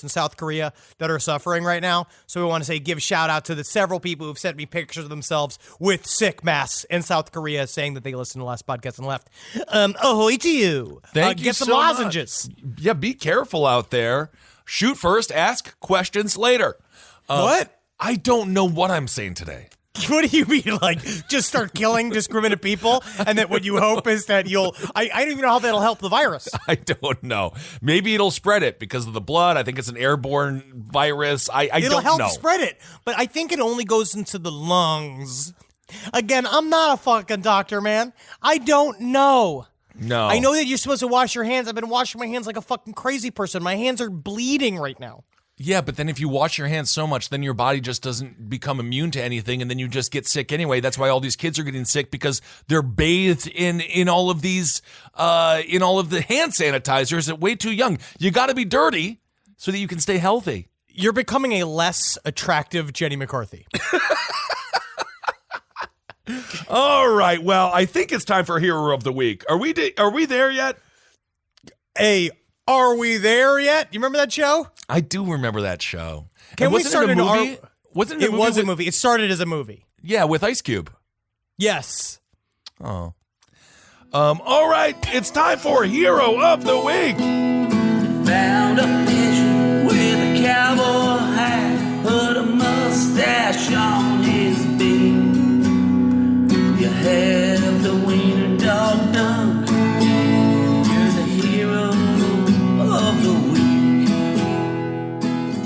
In South Korea that are suffering right now. So we want to give a shout out to the several people who've sent me pictures of themselves with sick masks in South Korea, saying that they listened to the last podcast and left. Ahoy to you! Thank you Get some so lozenges. much. Yeah, be careful out there. Shoot first, ask questions later. What? I don't know what I'm saying today. What do you mean? Like, just start killing discriminate people, and that what you hope is that you'll... I don't even know how that'll help the virus. I don't know. Maybe it'll spread it because of the blood. I think it's an airborne virus. It'll don't help know. spread it, but I think it only goes into the lungs. Again, I'm not a fucking doctor, man. I don't know. No. I know that you're supposed to wash your hands. I've been washing my hands like a fucking crazy person. My hands are bleeding right now. Yeah, but then if you wash your hands so much, then your body just doesn't become immune to anything, and then you just get sick anyway. That's why all these kids are getting sick, because they're bathed in all of these in all of the hand sanitizers at way too young. You got to be dirty so that you can stay healthy. You're becoming a less attractive Jenny McCarthy. All right. Well, I think it's time for Hero of the Week. Are we there yet? Hey, are we there yet? You remember that show? I do remember that show. Can And we wasn't start it a an movie? Wasn't it? It was a movie. It started as a movie. Yeah, with Ice Cube. Yes. Oh. All right. It's time for Hero of the Week. Found a pigeon with a cowboy hat, put a mustache on his beak. You have the wiener dog dunk. You're the hero of the week.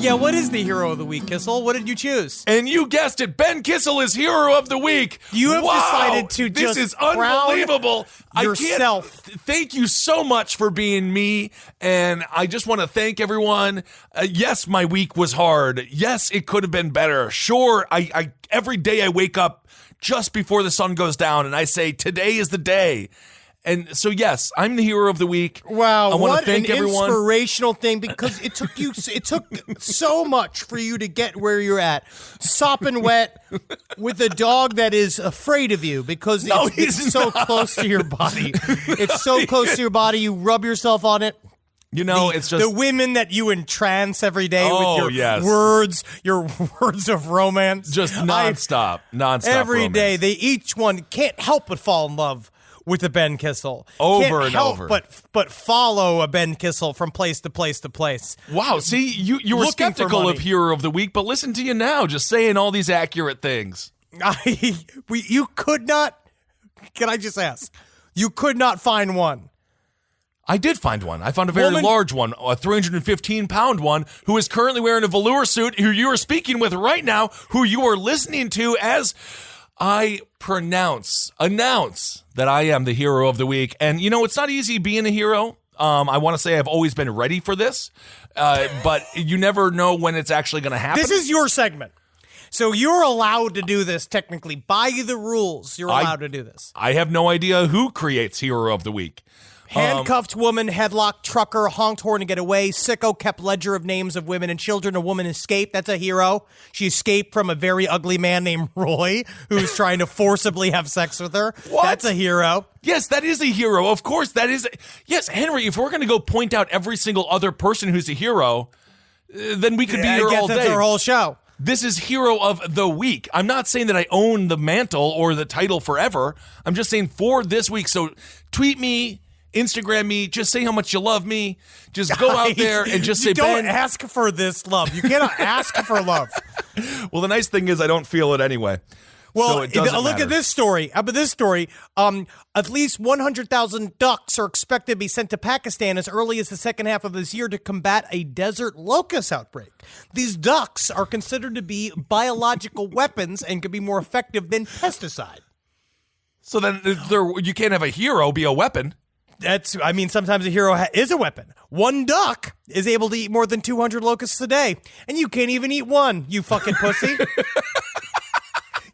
Yeah, what is the hero of the week, Kissel? What did you choose? And you guessed it, Ben Kissel is Hero of the Week. You have decided to this just is crown unbelievable. yourself. Thank you so much for being me, and I just want to thank everyone. Yes, my week was hard. Yes, it could have been better. Sure, I every day I wake up just before the sun goes down, and I say today is the day. And so, yes, I'm the hero of the week. Wow, I want what to thank an everyone. inspirational thing, because it took so much for you to get where you're at. Sopping wet with a dog that is afraid of you because it's he's so not. close to your body. It's so close to your body, you rub yourself on it. You know, it's just the women that you entrance every day with your words of romance. just nonstop Every day, romance. they each one can't help but fall in love with a Ben Kissel. Over Can't and help over. but follow a Ben Kissel from place to place to place. Wow, see, you were Looking for skeptical money. of Hero of the Week, but listen to you now, just saying all these accurate things. You could not. Can I just ask? You could not find one. I did find one. I found a very Woman- large one, a 315-pound one, who is currently wearing a velour suit, who you are speaking with right now, who you are listening to as I announce that I am the hero of the week. And, you know, it's not easy being a hero. I want to say I've always been ready for this, but you never know when it's actually going to happen. This is your segment. So you're allowed to do this technically. By the rules, you're allowed to do this. I have no idea who creates Hero of the Week. Handcuffed woman, headlocked trucker, honked horn to get away. Sicko kept ledger of names of women and children. A woman escaped. That's a hero. She escaped from a very ugly man named Roy, who's trying to forcibly have sex with her. What? That's a hero. Yes, that is a hero. Of course, that is. Yes, Henry, if we're going to go point out every single other person who's a hero, then we could be here all day. That's our whole show. This is Hero of the Week. I'm not saying that I own the mantle or the title forever. I'm just saying for this week. So tweet me, Instagram me, just say how much you love me. Just go out there and just say, don't Ben. ask for this love. You cannot ask for love. Well, the nice thing is I don't feel it anyway. Well, so it doesn't look matter. at this story. At least 100,000 ducks are expected to be sent to Pakistan as early as the second half of this year to combat a desert locust outbreak. These ducks are considered to be biological weapons and can be more effective than pesticide. So then you can't have a hero be a weapon. Sometimes a hero is a weapon. One duck is able to eat more than 200 locusts a day, and you can't even eat one, you fucking pussy.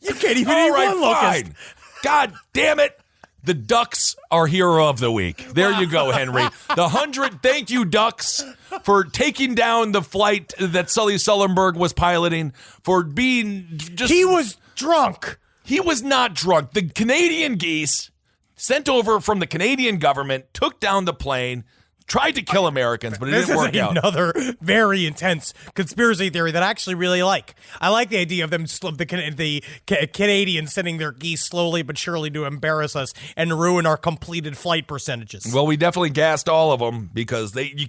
You can't even eat one locust. Fine. God damn it. The ducks are Hero of the Week. There you go, Henry. The 100, thank you, ducks, for taking down the flight that Sully Sullenberg was piloting, for being just... He was drunk. He was not drunk. The Canadian geese sent over from the Canadian government, took down the plane, tried to kill Americans, but it didn't work out. This is another very intense conspiracy theory that I actually really like. I like the idea of them, the Canadians sending their geese slowly but surely to embarrass us and ruin our completed flight percentages. Well, we definitely gassed all of them because you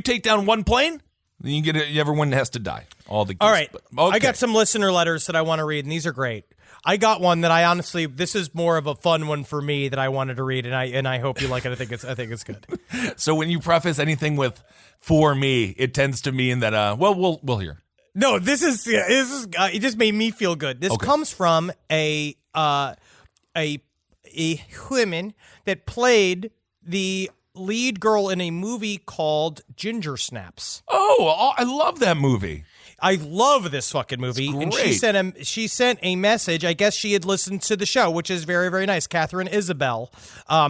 take down one plane, then everyone has to die. All the geese. All right. Okay. I got some listener letters that I want to read, and these are great. I got one that this is more of a fun one for me that I wanted to read, and I hope you like it. I think it's good. So when you preface anything with "for me," it tends to mean that we'll hear. No, this is it just made me feel good. This comes from a woman that played the lead girl in a movie called Ginger Snaps. Oh, I love that movie. I love this fucking movie. It's and great. she sent a message. I guess she had listened to the show, which is very, very nice. Catherine Isabel,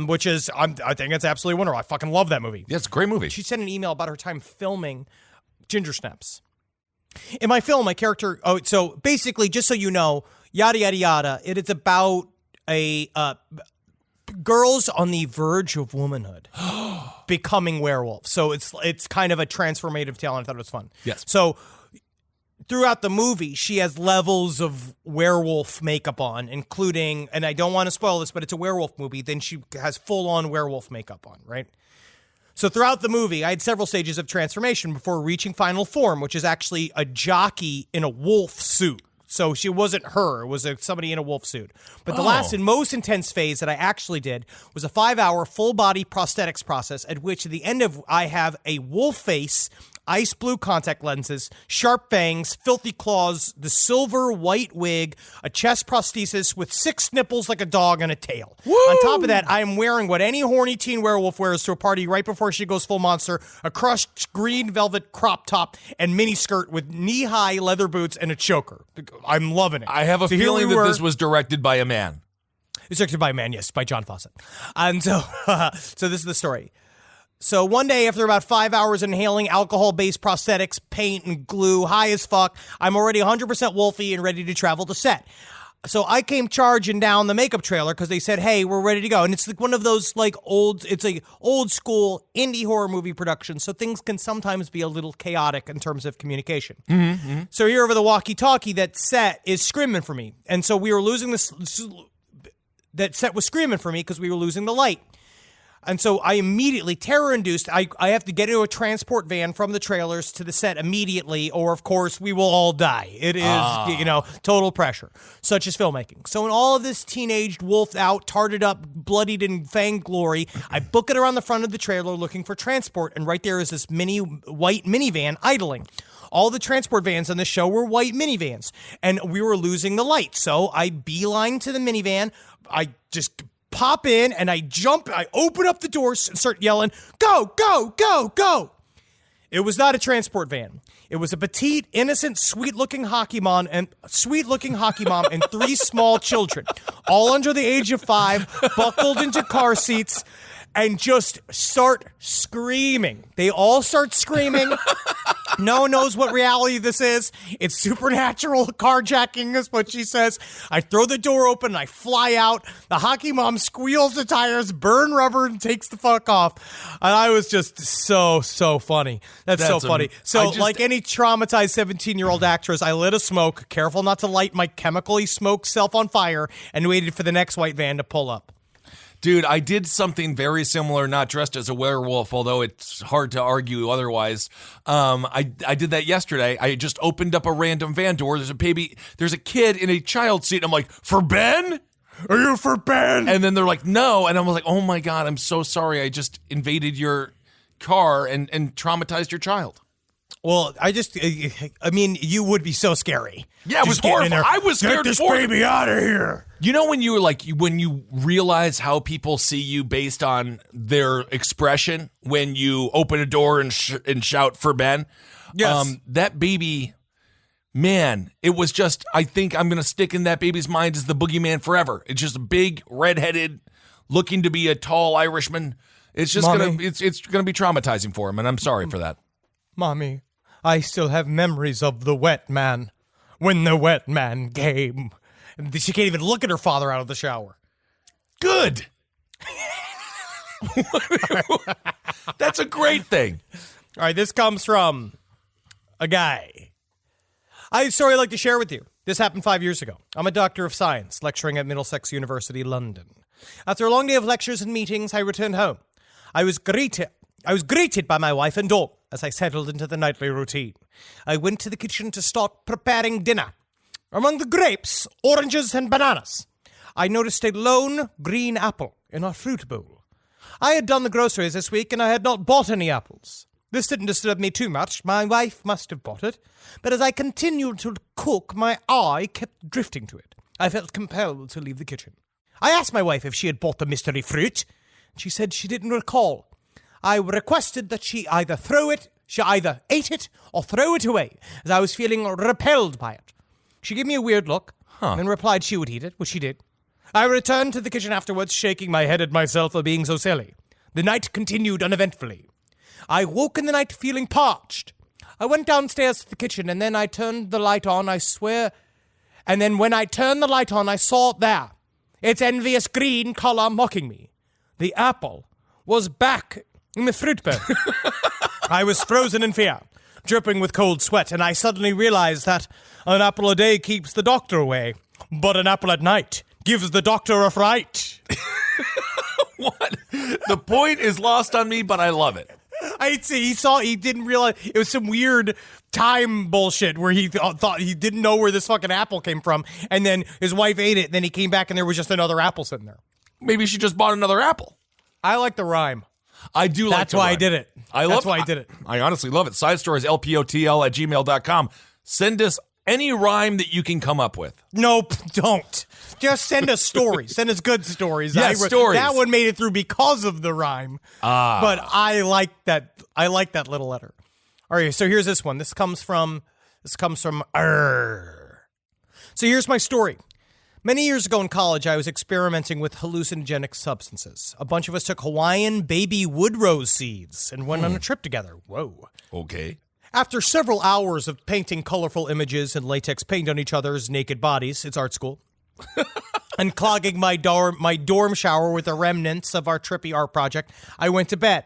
which is, I think it's absolutely wonderful. I fucking love that movie. Yeah, it's a great movie. She sent an email about her time filming Ginger Snaps. In my film, my character, so basically, just so you know, yada, yada, yada, it is about a girls on the verge of womanhood becoming werewolves. So it's kind of a transformative tale, and I thought it was fun. Yes. So throughout the movie, she has levels of werewolf makeup on, including, and I don't want to spoil this, but it's a werewolf movie, then she has full-on werewolf makeup on, right? So throughout the movie, I had several stages of transformation before reaching final form, which is actually a jockey in a wolf suit. So she wasn't her, it was somebody in a wolf suit. But the last and most intense phase that I actually did was a 5-hour full-body prosthetics process at which at the end of I have a wolf face, ice blue contact lenses, sharp fangs, filthy claws, the silver white wig, a chest prosthesis with 6 nipples like a dog and a tail. Woo! On top of that, I am wearing what any horny teen werewolf wears to a party right before she goes full monster, a crushed green velvet crop top and mini skirt with knee-high leather boots and a choker. I'm loving it. I have a feeling that this was directed by a man. It's directed by a man, yes, by John Fawcett. And so this is the story. So one day, after about 5 hours inhaling alcohol-based prosthetics, paint, and glue, high as fuck, I'm already 100% wolfy and ready to travel to set. So I came charging down the makeup trailer because they said, hey, we're ready to go. And it's like one of those it's a old school indie horror movie production. So things can sometimes be a little chaotic in terms of communication. Mm-hmm. So here over the walkie-talkie, that set is screaming for me. And so we were losing that set was screaming for me because we were losing the light. And so I immediately, terror-induced, I have to get into a transport van from the trailers to the set immediately, or, of course, we will all die. It is, total pressure, such as filmmaking. So in all of this teenaged, wolfed out, tarted up, bloodied and fanged glory, I book it around the front of the trailer looking for transport, and right there is this white minivan idling. All the transport vans on the show were white minivans, and we were losing the light. So I beeline to the minivan. I just pop in and I jump, I open up the doors and start yelling, go, go, go, go. It was not a transport van. It was a petite, innocent, sweet-looking hockey mom and 3 small children, all under the age of 5, buckled into car seats, and just start screaming. They all start screaming. No one knows what reality this is. It's supernatural carjacking is what she says. I throw the door open and I fly out. The hockey mom squeals the tires, burn rubber, and takes the fuck off. And I was just so funny. That's so funny. So like any traumatized 17-year-old actress, I lit a smoke, careful not to light my chemically smoked self on fire, and waited for the next white van to pull up. Dude, I did something very similar, not dressed as a werewolf, although it's hard to argue otherwise. I did that yesterday. I just opened up a random van door. There's a kid in a child seat. And I'm like, for Ben? Are you for Ben? And then they're like, no. And I was like, oh my God, I'm so sorry. I just invaded your car and traumatized your child. Well, I mean, you would be so scary. Yeah, it was horrible. I was scared. Get this baby out of here. You know when you realize how people see you based on their expression when you open a door and shout for Ben? Yes. That baby, man, it was just, I think I'm going to stick in that baby's mind as the boogeyman forever. It's just a big, redheaded, looking to be a tall Irishman. It's just going to, it's going to be traumatizing for him, and I'm sorry for that. Mommy, I still have memories of the wet man. When the wet man came. She can't even look at her father out of the shower. Good. That's a great thing. All right, this comes from a guy. I have a story I'd like to share with you. This happened 5 years ago. I'm a doctor of science, lecturing at Middlesex University, London. After a long day of lectures and meetings, I returned home. I was greeted by my wife and dog as I settled into the nightly routine. I went to the kitchen to start preparing dinner. Among the grapes, oranges, and bananas, I noticed a lone green apple in our fruit bowl. I had done the groceries this week and I had not bought any apples. This didn't disturb me too much. My wife must have bought it. But as I continued to cook, my eye kept drifting to it. I felt compelled to leave the kitchen. I asked my wife if she had bought the mystery fruit. She said she didn't recall. I requested that she either ate it or throw it away, as I was feeling repelled by it. She gave me a weird look and replied she would eat it, which she did. I returned to the kitchen afterwards, shaking my head at myself for being so silly. The night continued uneventfully. I woke in the night feeling parched. I went downstairs to the kitchen, and then I turned the light on, I swear. And then when I turned the light on, I saw it there. Its envious green color mocking me. The apple was back in the fruit bowl. I was frozen in fear, dripping with cold sweat, and I suddenly realized that an apple a day keeps the doctor away, but an apple at night gives the doctor a fright. What? The point is lost on me, but I love it. I see. He didn't realize it was some weird time bullshit where he thought he didn't know where this fucking apple came from, and then his wife ate it, and then he came back and there was just another apple sitting there. Maybe she just bought another apple. I like the rhyme. I do like That's why I did it. That's why I did it. I honestly love it. Side stories, lpotl@gmail.com. Send us any rhyme that you can come up with. Nope, don't. Just send us stories. Send us good stories. Yeah, stories. That one made it through because of the rhyme. But I like that. I like that little letter. All right, so here's this one. This comes from So here's my story. Many years ago in college, I was experimenting with hallucinogenic substances. A bunch of us took Hawaiian baby wood rose seeds and went on a trip together. Whoa. Okay. After several hours of painting colorful images and latex paint on each other's naked bodies, it's art school, and clogging my dorm shower with the remnants of our trippy art project, I went to bed.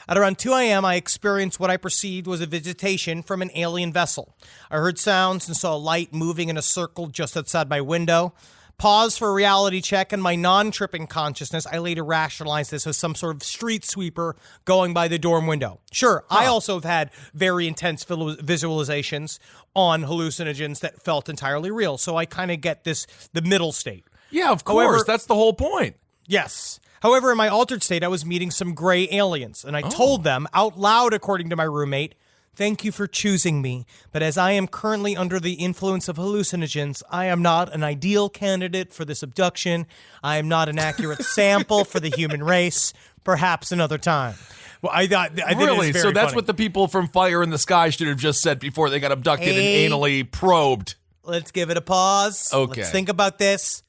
At around 2 a.m., I experienced what I perceived was a visitation from an alien vessel. I heard sounds and saw a light moving in a circle just outside my window. Pause for a reality check, and my non-tripping consciousness, I later rationalized this as some sort of street sweeper going by the dorm window. Sure, I also have had very intense visualizations on hallucinogens that felt entirely real, so I kind of get the middle state. Yeah, of course. However, that's the whole point. Yes. However, in my altered state, I was meeting some gray aliens, and I told them, out loud according to my roommate, Thank you for choosing me, but as I am currently under the influence of hallucinogens, I am not an ideal candidate for this abduction. I am not an accurate sample for the human race. Perhaps another time. Well, I thought Really? So that's funny. what the people from Fire in the Sky should have just said before they got abducted and anally probed. Let's give it a pause. Okay. Let's think about this.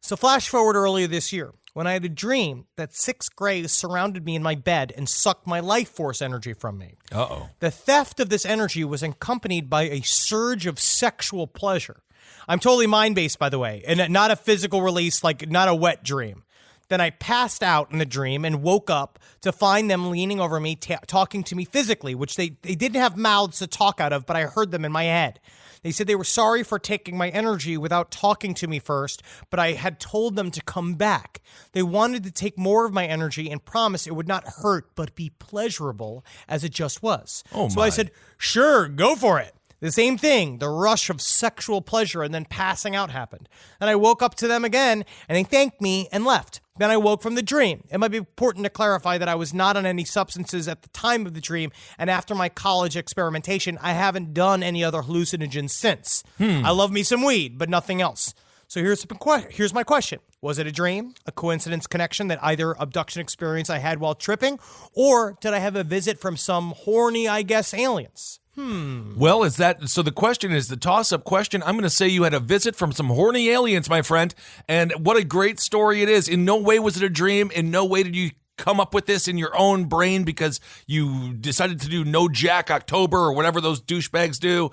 So flash forward earlier this year, when I had a dream that 6 Greys surrounded me in my bed and sucked my life force energy from me. Uh-oh. The theft of this energy was accompanied by a surge of sexual pleasure. I'm totally mind-based, by the way, and not a physical release, like not a wet dream. Then I passed out in the dream and woke up to find them leaning over me, talking to me physically, which they didn't have mouths to talk out of, but I heard them in my head. They said they were sorry for taking my energy without talking to me first, but I had told them to come back. They wanted to take more of my energy and promised it would not hurt but be pleasurable as it just was. Oh, so my. I said, sure, go for it. The same thing, the rush of sexual pleasure and then passing out happened. And I woke up to them again, and they thanked me and left. Then I woke from the dream. It might be important to clarify that I was not on any substances at the time of the dream, and after my college experimentation, I haven't done any other hallucinogens since. I love me some weed, but nothing else. So here's my question. Was it a dream, a coincidence connection that either abduction experience I had while tripping, or did I have a visit from some horny, I guess, aliens? Well, so the question is the toss-up question. I'm going to say you had a visit from some horny aliens, my friend, and what a great story it is. In no way was it a dream. In no way did you come up with this in your own brain because you decided to do No Jack October or whatever those douchebags do.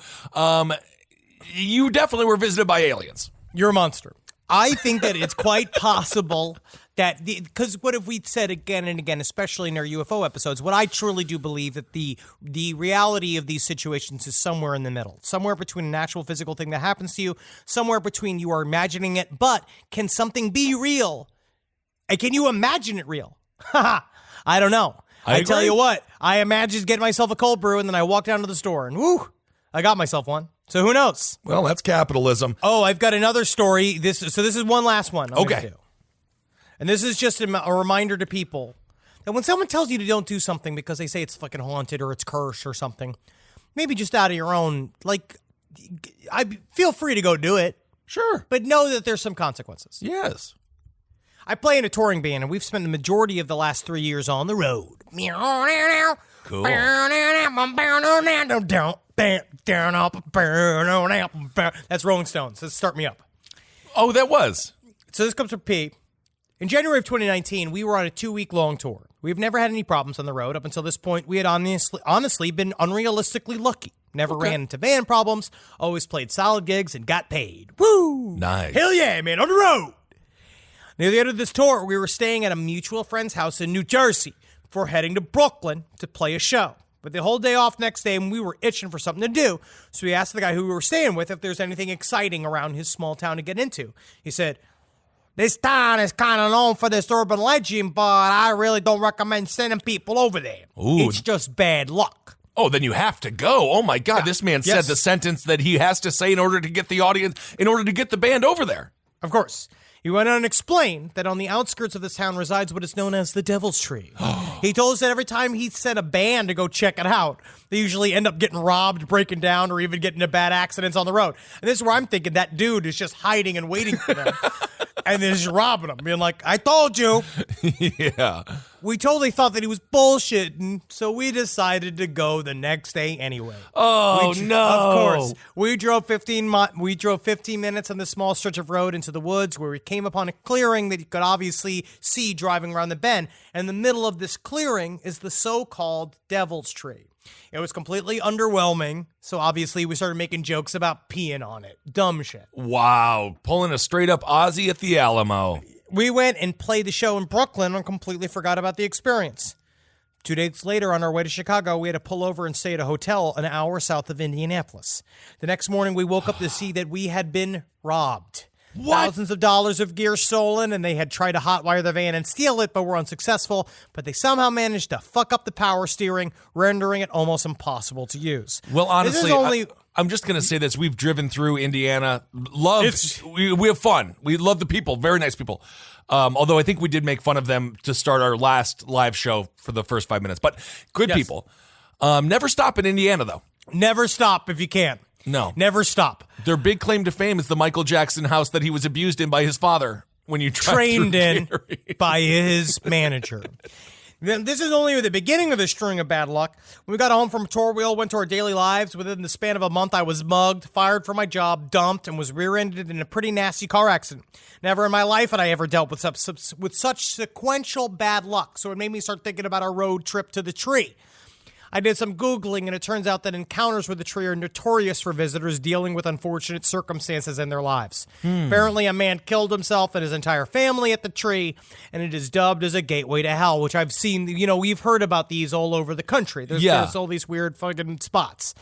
You definitely were visited by aliens. You're a monster. I think that it's quite possible that, because what have we said again and again, especially in our UFO episodes, what I truly do believe that the reality of these situations is somewhere in the middle, somewhere between an actual physical thing that happens to you, somewhere between you are imagining it, but can something be real? And can you imagine it real? I don't know. I tell you what, I imagined getting myself a cold brew and then I walked down to the store and whoo, I got myself one. So who knows? Well, that's capitalism. Oh, I've got another story. This is one last one. I'm gonna Okay. do. And this is just a reminder to people that when someone tells you to don't do something because they say it's fucking haunted or it's cursed or something, maybe just out of your own, I feel free to go do it. Sure. But know that there's some consequences. Yes. I play in a touring band, and we've spent the majority of the last 3 years on the road. Cool. That's Rolling Stones. Let's start me up. Oh, that was. So this comes from P. In January of 2019, we were on a 2-week-long tour. We've never had any problems on the road. Up until this point, we had honestly been unrealistically lucky. Never ran into van problems, always played solid gigs, and got paid. Woo! Nice. Hell yeah, man, on the road! Near the end of this tour, we were staying at a mutual friend's house in New Jersey before heading to Brooklyn to play a show. But the whole day off next day, and we were itching for something to do, so we asked the guy who we were staying with if there's anything exciting around his small town to get into. He said, "This town is kind of known for this urban legend, but I really don't recommend sending people over there. Ooh. It's just bad luck." Oh, then you have to go. Oh my God, this man said Yes. the sentence that he has to say in order to get the audience, in order to get the band over there. Of course. He went on and explained that on the outskirts of this town resides what is known as the Devil's Tree. He told us that every time he sent a band to go check it out, they usually end up getting robbed, breaking down, or even getting into bad accidents on the road. And this is where I'm thinking that dude is just hiding and waiting for them. And then just robbing them, being like, "I told you." Yeah. We totally thought that he was bullshitting, so we decided to go the next day anyway. Oh, no. Of course. We drove 15 minutes on this small stretch of road into the woods where we came upon a clearing that you could obviously see driving around the bend. And in the middle of this clearing is the so-called Devil's Tree. It was completely underwhelming, so obviously we started making jokes about peeing on it. Dumb shit. Wow. Pulling a straight up Aussie at the Alamo. We went and played the show in Brooklyn and completely forgot about the experience. 2 days later, on our way to Chicago, we had to pull over and stay at a hotel an hour south of Indianapolis. The next morning, we woke up to see that we had been robbed. What? Thousands of dollars of gear stolen, and they had tried to hotwire the van and steal it, but were unsuccessful. But they somehow managed to fuck up the power steering, rendering it almost impossible to use. Well, honestly, this is only... I'm just going to say this. We've driven through Indiana. We have fun. We love the people. Very nice people. Although I think we did make fun of them to start our last live show for the first 5 minutes. But good people. Never stop in Indiana, though. Never stop if you can. No. Never stop. Their big claim to fame is the Michael Jackson house that he was abused in by his father when you Trained in by his manager. This is only the beginning of the string of bad luck. When we got home from a tour wheel, went to our daily lives. Within the span of a month, I was mugged, fired from my job, dumped, and was rear-ended in a pretty nasty car accident. Never in my life had I ever dealt with such sequential bad luck, so it made me start thinking about our road trip to the tree. I did some Googling, and it turns out that encounters with the tree are notorious for visitors dealing with unfortunate circumstances in their lives. Apparently, a man killed himself and his entire family at the tree, and it is dubbed as a gateway to hell, which I've seen, we've heard about these all over the country. There's all these weird fucking spots.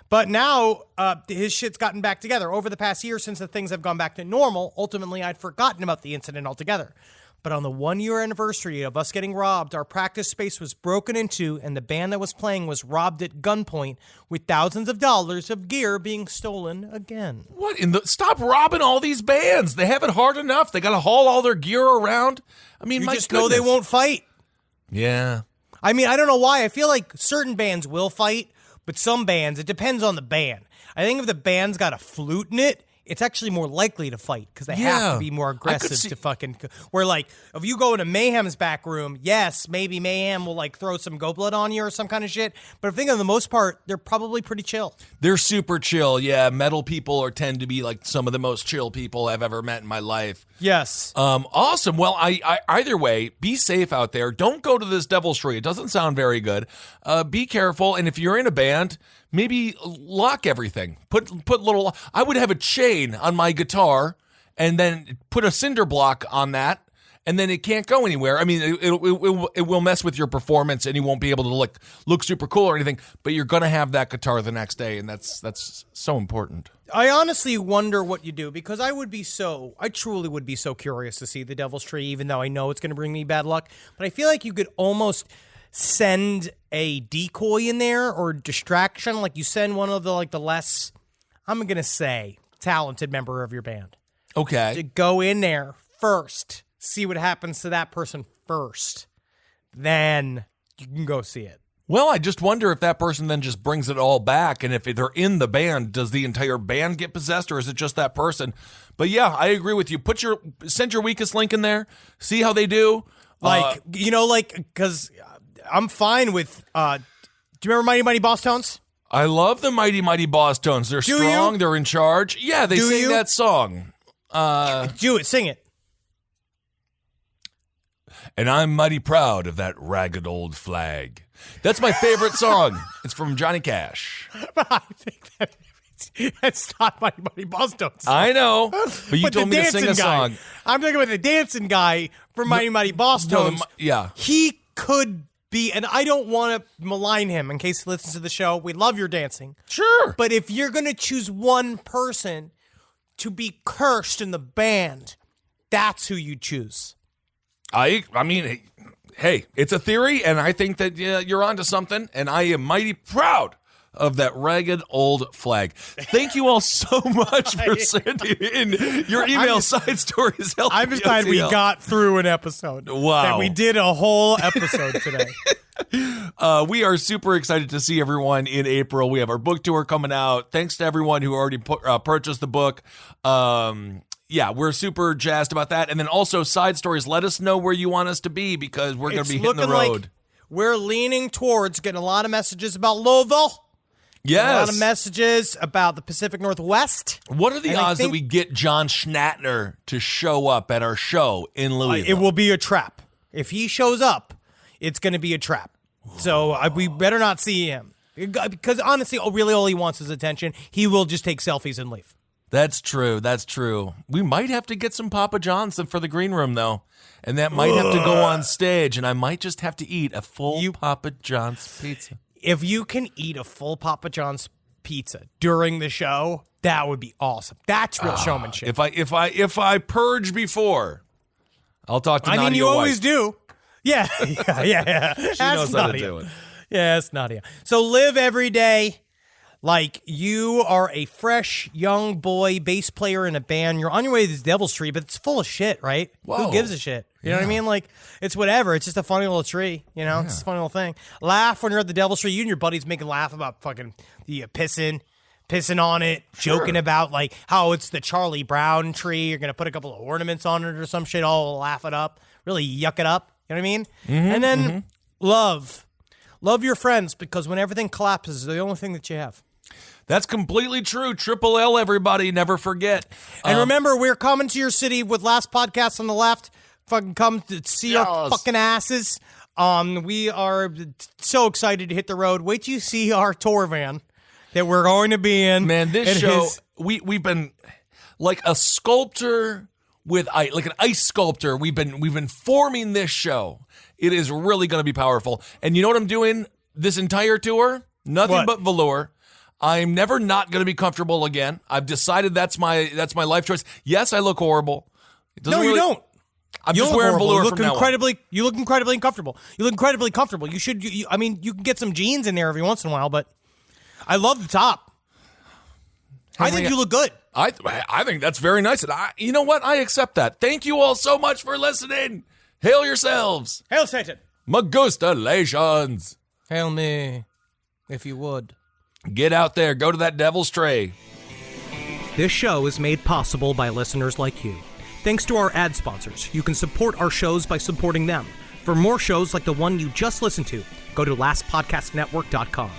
But now, his shit's gotten back together. Over the past year, since the things have gone back to normal, ultimately, I'd forgotten about the incident altogether. But on the 1-year anniversary of us getting robbed, our practice space was broken into, and the band that was playing was robbed at gunpoint, with thousands of dollars of gear being stolen again. What in the? Stop robbing all these bands. They have it hard enough. They got to haul all their gear around. I mean, You just know they won't fight. Yeah. I mean, I don't know why. I feel like certain bands will fight, but some bands, it depends on the band. I think if the band's got a flute in it, it's actually more likely to fight because they have to be more aggressive to fucking. Where like if you go into Mayhem's back room, yes, maybe Mayhem will like throw some go blood on you or some kind of shit. But I think on the most part, they're probably pretty chill. They're super chill. Yeah, metal people tend to be like some of the most chill people I've ever met in my life. Yes. Awesome. Well, I either way, be safe out there. Don't go to this devil's tree. It doesn't sound very good. Be careful, and if you're in a band, maybe lock everything. Put little. I would have a chain on my guitar, and then put a cinder block on that, and then it can't go anywhere. I mean, it will mess with your performance, and you won't be able to look super cool or anything. But you're gonna have that guitar the next day, and that's so important. I honestly wonder what you do because I truly would be so curious to see the Devil's Tree, even though I know it's going to bring me bad luck. But I feel like you could almost send a decoy in there or distraction. Like you send one of the less, I'm going to say, talented member of your band. Okay. To go in there first, see what happens to that person first. Then you can go see it. Well, I just wonder if that person then just brings it all back, and if they're in the band, does the entire band get possessed, or is it just that person? But yeah, I agree with you. Send your weakest link in there, see how they do. Because I'm fine with. Do you remember Mighty Mighty Boss Tones? I love the Mighty Mighty Boss Tones. They're strong. They're in charge. Yeah, they sing that song. Do it. Sing it. And I'm mighty proud of that ragged old flag. That's my favorite song. It's from Johnny Cash. I think that's not Mighty Mighty Boss Tones. I know, but you told me to sing a song. I'm talking about the dancing guy from Mighty Mighty Boss Tones. Yeah. He could be, and I don't want to malign him in case he listens to the show. We love your dancing. Sure. But if you're going to choose one person to be cursed in the band, that's who you choose. I mean, hey, it's a theory, and I think that you're onto something, and I am mighty proud of that ragged old flag. Thank you all so much for sending in your email side stories. I'm just glad we got through an episode. Wow. That we did a whole episode today. We are super excited to see everyone in April. We have our book tour coming out. Thanks to everyone who already purchased the book. Yeah, we're super jazzed about that. And then also side stories. Let us know where you want us to be because we're going to be hitting the road. Like we're leaning towards getting a lot of messages about Louisville. Yes. A lot of messages about the Pacific Northwest. What are the odds that we get John Schnattner to show up at our show in Louisville? It will be a trap. If he shows up, it's going to be a trap. So we better not see him. Because honestly, really all he wants is attention. He will just take selfies and leave. That's true. That's true. We might have to get some Papa John's for the green room, though. And that might have to go on stage, and I might just have to eat a full Papa John's pizza. If you can eat a full Papa John's pizza during the show, that would be awesome. That's real showmanship. If I purge before, I'll talk to Nadia. I mean, you always do. Yeah. She knows how to do it. Yeah, that's Nadia. So live every day Like, you are a fresh, young boy bass player in a band. You're on your way to this Devil's Tree, but it's full of shit, right? Whoa. Who gives a shit? You know what I mean? Like, it's whatever. It's just a funny little tree, you know? It's just a funny little thing. Laugh when you're at the Devil's Tree. You and your buddies making laugh about fucking pissing on it, joking about, like, how it's the Charlie Brown tree. You're going to put a couple of ornaments on it or some shit, all laugh it up, really yuck it up. You know what I mean? And then love. Love your friends, because when everything collapses, they're the only thing that you have. That's completely true. Triple L, everybody. Never forget. And remember, we're coming to your city with Last Podcast on the Left. Fucking come to see our fucking asses. We are so excited to hit the road. Wait till you see our tour van that we're going to be in. Man, this show, we've been like a sculptor with like an ice sculptor. We've been forming this show. It is really going to be powerful. And you know what I'm doing this entire tour? Nothing but velour. I'm never not going to be comfortable again. I've decided that's my life choice. Yes, I look horrible. No, you don't. I'm just wearing velour from now on. You look incredibly uncomfortable. You look incredibly comfortable. You should. I mean, you can get some jeans in there every once in a while, but I love the top. I think you look good. I think that's very nice. And you know what? I accept that. Thank you all so much for listening. Hail yourselves. Hail Satan. Magustalations. Hail me, if you would. Get out there. Go to that Devil's Tray. This show is made possible by listeners like you. Thanks to our ad sponsors. You can support our shows by supporting them. For more shows like the one you just listened to, go to lastpodcastnetwork.com.